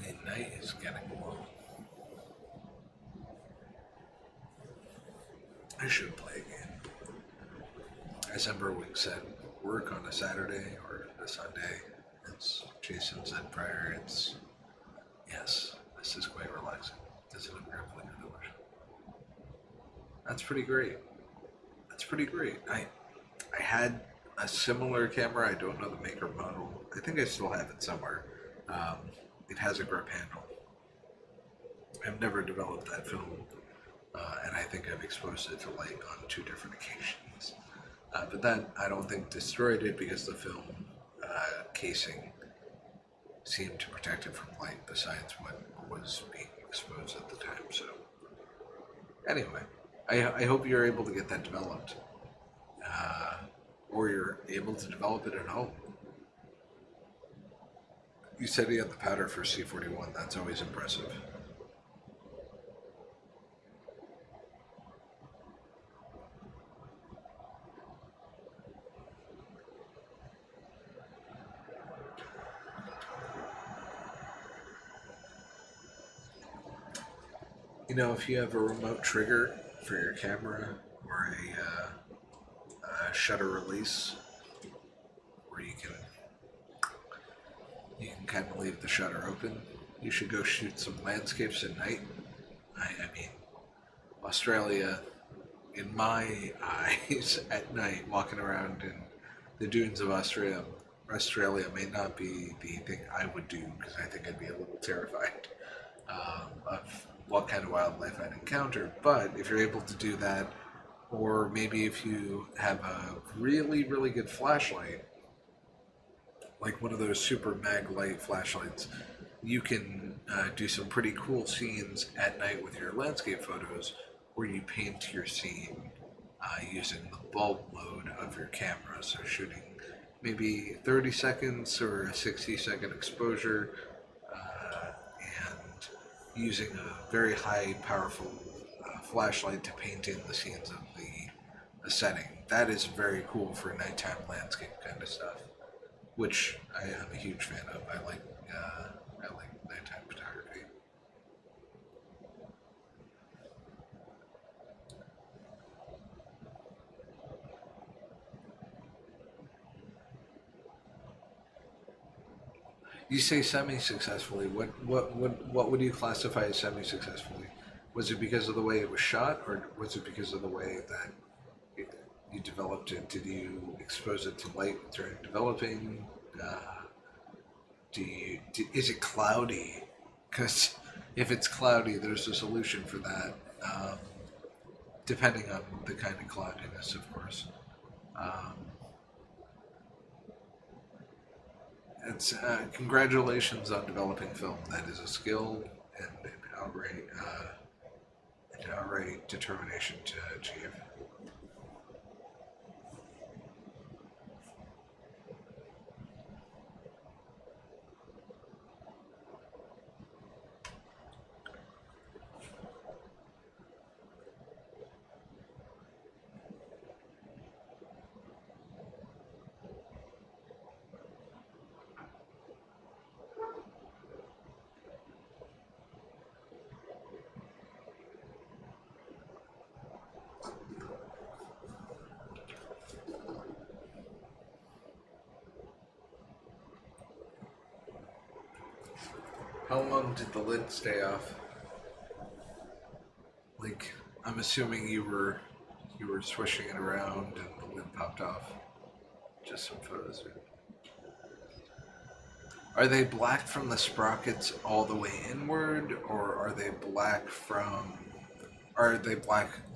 A: the night is getting long. I should play again. As Emberwing said, work on a Saturday or a Sunday. As Jason said prior, yes, this is quite relaxing. Does it look grappling in the ocean? That's pretty great. That's pretty great. I had a similar camera. I don't know the make or model. I think I still have it somewhere. It has a grip handle. I've never developed that film, and I think I've exposed it to light on 2 different occasions. But that, I don't think, destroyed it because the film casing seemed to protect it from light besides what was being exposed at the time. So anyway, I hope you're able to get that developed, or you're able to develop it at home. You said you had the powder for C41. That's always impressive. You know, if you have a remote trigger for your camera or a shutter release, where you can kind of leave the shutter open, you should go shoot some landscapes at night. I mean, Australia, in my eyes, at night, walking around in the dunes of Australia may not be the thing I would do, because I think I'd be a little terrified of what kind of wildlife I'd encounter. But if you're able to do that, or maybe if you have a really, really good flashlight, like one of those super mag light flashlights, you can do some pretty cool scenes at night with your landscape photos, where you paint your scene using the bulb mode of your camera. So shooting maybe 30 seconds or a 60-second exposure, and using a very high powerful flashlight to paint in the scenes of the setting. That is very cool for nighttime landscape kind of stuff, which I am a huge fan of. I like nighttime photography. You say semi-successfully. What would you classify as semi-successfully? Was it because of the way it was shot, or was it because of the way that you developed it? Did you expose it to light during developing? Is it cloudy? Because if it's cloudy, there's a solution for that, depending on the kind of cloudiness, of course. It's congratulations on developing film. That is a skill and an outright determination to achieve. How long did the lid stay off? Like, I'm assuming you were swishing it around and the lid popped off. Just some photos. Are they black from the sprockets all the way inward, or are they black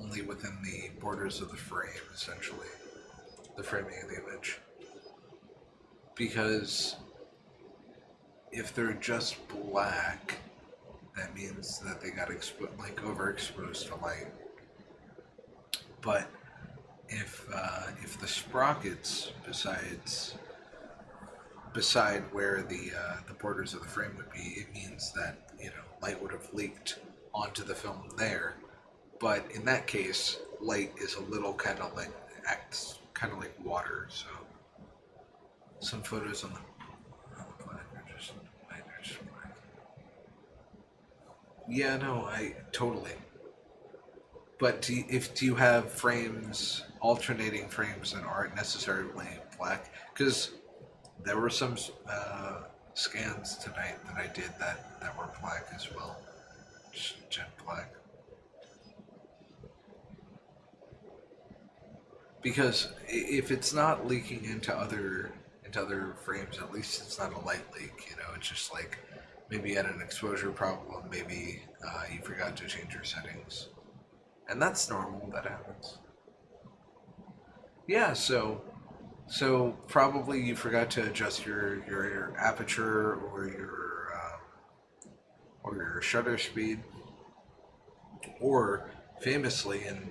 A: only within the borders of the frame, essentially? The framing of the image. Because if they're just black, that means that they got overexposed to light. But if the sprockets, beside where the borders of the frame would be, it means that light would have leaked onto the film there. But in that case, light is a little acts kind of like water. So some photos on the black are just black. Yeah, no, I totally. But do you have alternating frames that aren't necessarily black? Because there were some scans tonight that I did that were black as well, just jet black. Because if it's not leaking into other frames, at least it's not a light leak. It's just like maybe you had an exposure problem, maybe you forgot to change your settings, and that's normal. That happens. Yeah. So So probably you forgot to adjust your aperture or your shutter speed, or famously, and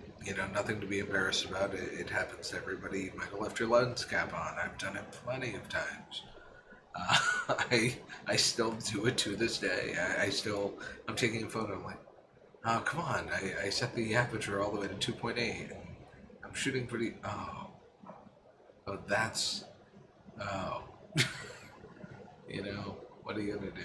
A: nothing to be embarrassed about. It happens to everybody. You might have left your lens cap on. I've done it plenty of times. Uh, I still do it to this day. I'm taking a photo. I'm like, oh come on! I set the aperture all the way to 2.8, and I'm shooting pretty. Oh, that's oh. What are you gonna do?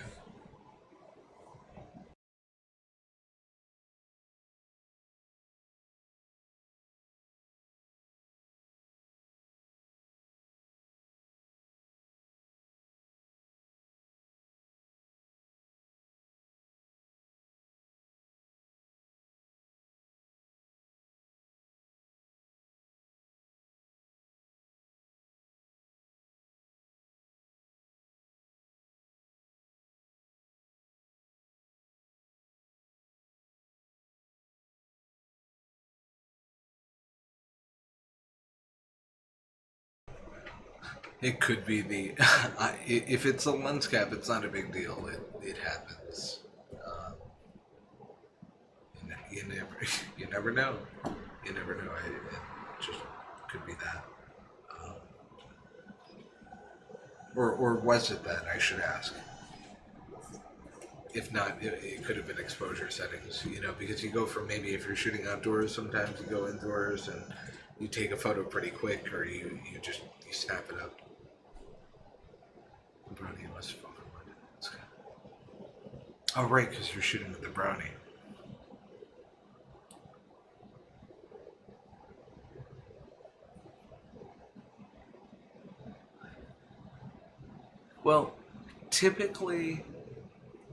A: It could be the. If it's a lens cap, it's not a big deal. It happens. Um, you never you never know. You never know. It just could be that. Um, or was it that? I should ask. If not, it could have been exposure settings. Because you go from maybe if you're shooting outdoors, sometimes you go indoors and you take a photo pretty quick, or you snap it up. Brownie must have fucking won it. That's good. Oh right, because you're shooting with the brownie. Well, typically,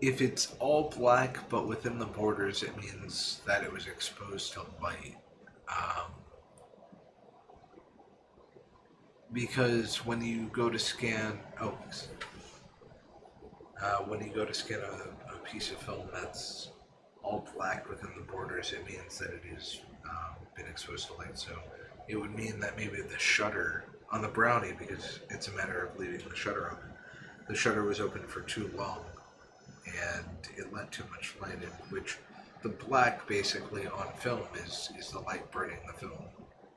A: if it's all black but within the borders, it means that it was exposed to light. Um, because when you go to scan a piece of film that's all black within the borders, it means that it has been exposed to light. So it would mean that maybe the shutter on the brownie, because it's a matter of leaving the shutter open, the shutter was open for too long and it let too much light in, which the black basically on film is the light burning the film.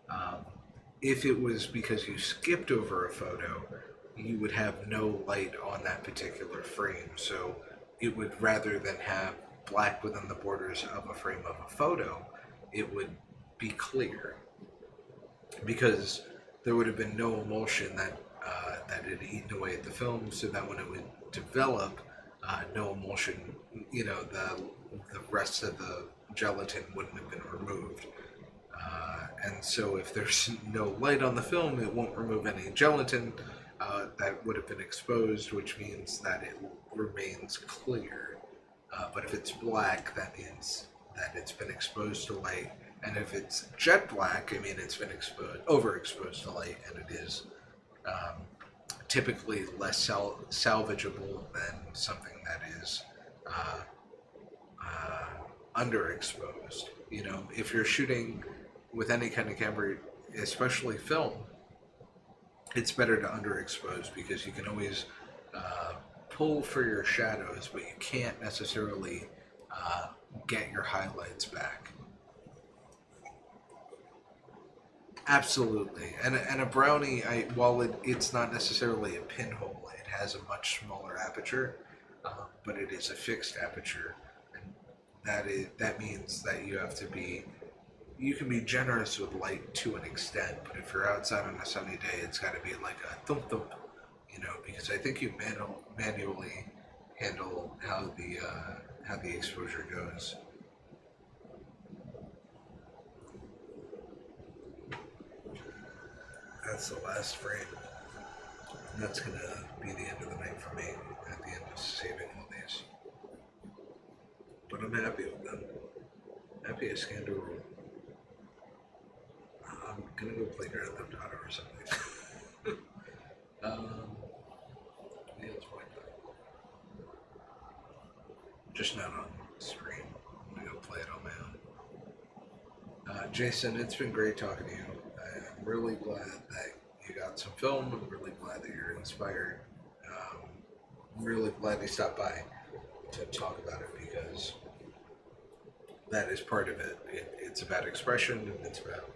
A: Um, if it was because you skipped over a photo, you would have no light on that particular frame. So it would, rather than have black within the borders of a frame of a photo, it would be clear because there would have been no emulsion that had eaten away at the film, so that when it would develop, no emulsion, the rest of the gelatin wouldn't have been removed. And so if there's no light on the film, it won't remove any gelatin that would have been exposed, which means that it remains clear. But if it's black, that means that it's been exposed to light. And if it's jet black, I mean it's been overexposed to light, and it is typically less salvageable than something that is uh, underexposed. If you're shooting with any kind of camera, especially film, it's better to underexpose because you can always pull for your shadows, but you can't necessarily get your highlights back. Absolutely, and a brownie, while it's not necessarily a pinhole, it has a much smaller aperture, but it is a fixed aperture, and that means that you can be generous with light to an extent, but if you're outside on a sunny day, it's got to be like a thump thump, because I think you manually handle how the exposure goes. That's the last frame. And that's gonna be the end of the night for me at the end of saving all these. But I'm happy with them. Happy I scanned over. I'm gonna go play Grand Theft Auto or something. um, yeah, it's fine. Just not on screen. I'm gonna go play it on my own. Jason, it's been great talking to you. I'm really glad that you got some film. I'm really glad that you're inspired. I'm really glad you stopped by to talk about it because that is part of it. It's about expression and it's about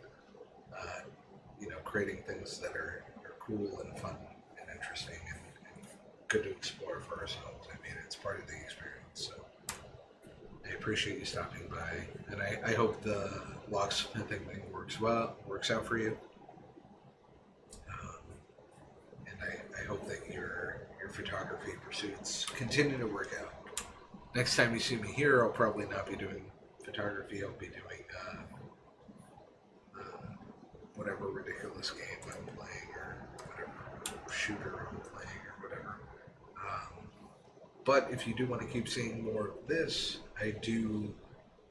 A: creating things that are cool and fun and interesting and good to explore for ourselves. I mean, it's part of the experience. So I appreciate you stopping by, and I hope the locksmithing thing works out for you. And I hope that your photography pursuits continue to work out. Next time you see me here, I'll probably not be doing photography. I'll be doing whatever ridiculous game I'm playing or whatever shooter I'm playing or whatever. But if you do want to keep seeing more of this, I do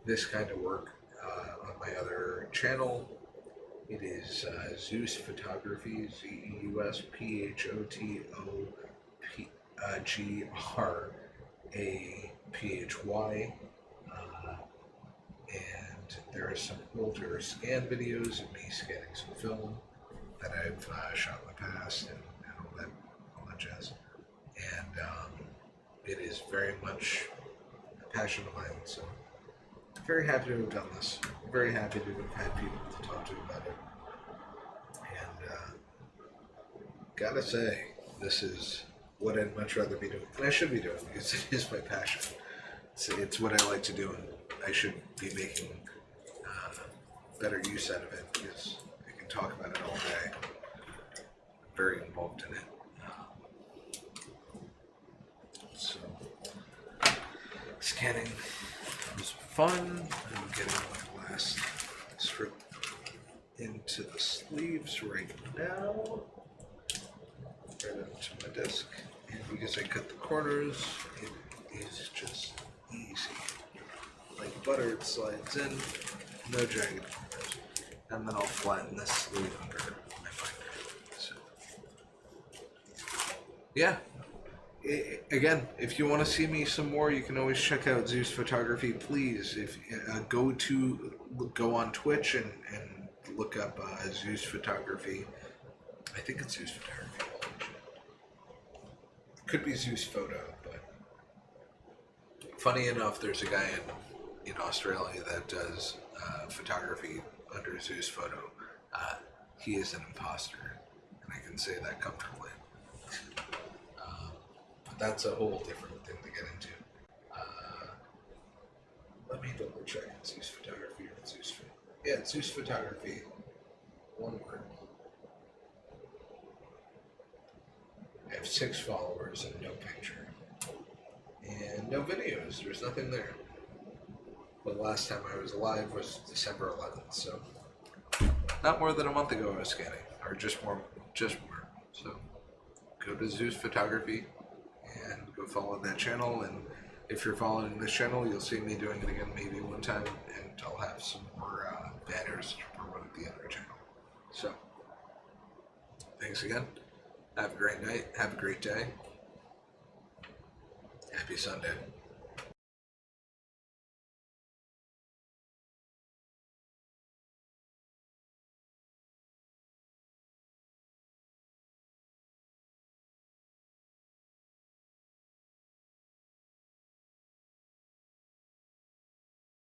A: this kind of work on my other channel. It is Zeus Photography, ZeusPhotography, and there are some older scan videos of me scanning some film that I've shot in the past and all that jazz. And it is very much a passion of mine, so I'm very happy to have done this. I'm very happy to have had people to talk to about it. And gotta say, this is what I'd much rather be doing. And I should be doing because it is my passion. It's what I like to do, and I should be making better use out of it because I can talk about it all day. I'm very involved in it. So, scanning was fun. I'm getting my last strip into the sleeves right now. Right onto my disc. And because I cut the corners, it is just easy. Like butter, it slides in, no jagged corners. And then I'll flatten this sleeve under my binder. So, yeah. Again, if you want to see me some more, you can always check out Zeus Photography. Please, if go on Twitch and look up Zeus Photography. I think it's Zeus Photography. Could be Zeus Photo, but funny enough, there's a guy in Australia that does photography under Zeus Photo. He is an imposter, and I can say that comfortably. But that's a whole different thing to get into. Let me double check Zeus Photography or Zeus. Yeah, it's Zeus Photography. One word. I have 6 followers and no picture. And no videos. There's nothing there. But the last time I was live was December 11th, so not more than a month ago I was scanning. Or just more. So go to Zeus Photography and go follow that channel, and if you're following this channel, you'll see me doing it again maybe one time, and I'll have some more banners to promote the other channel. So, thanks again. Have a great night. Have a great day. Happy Sunday.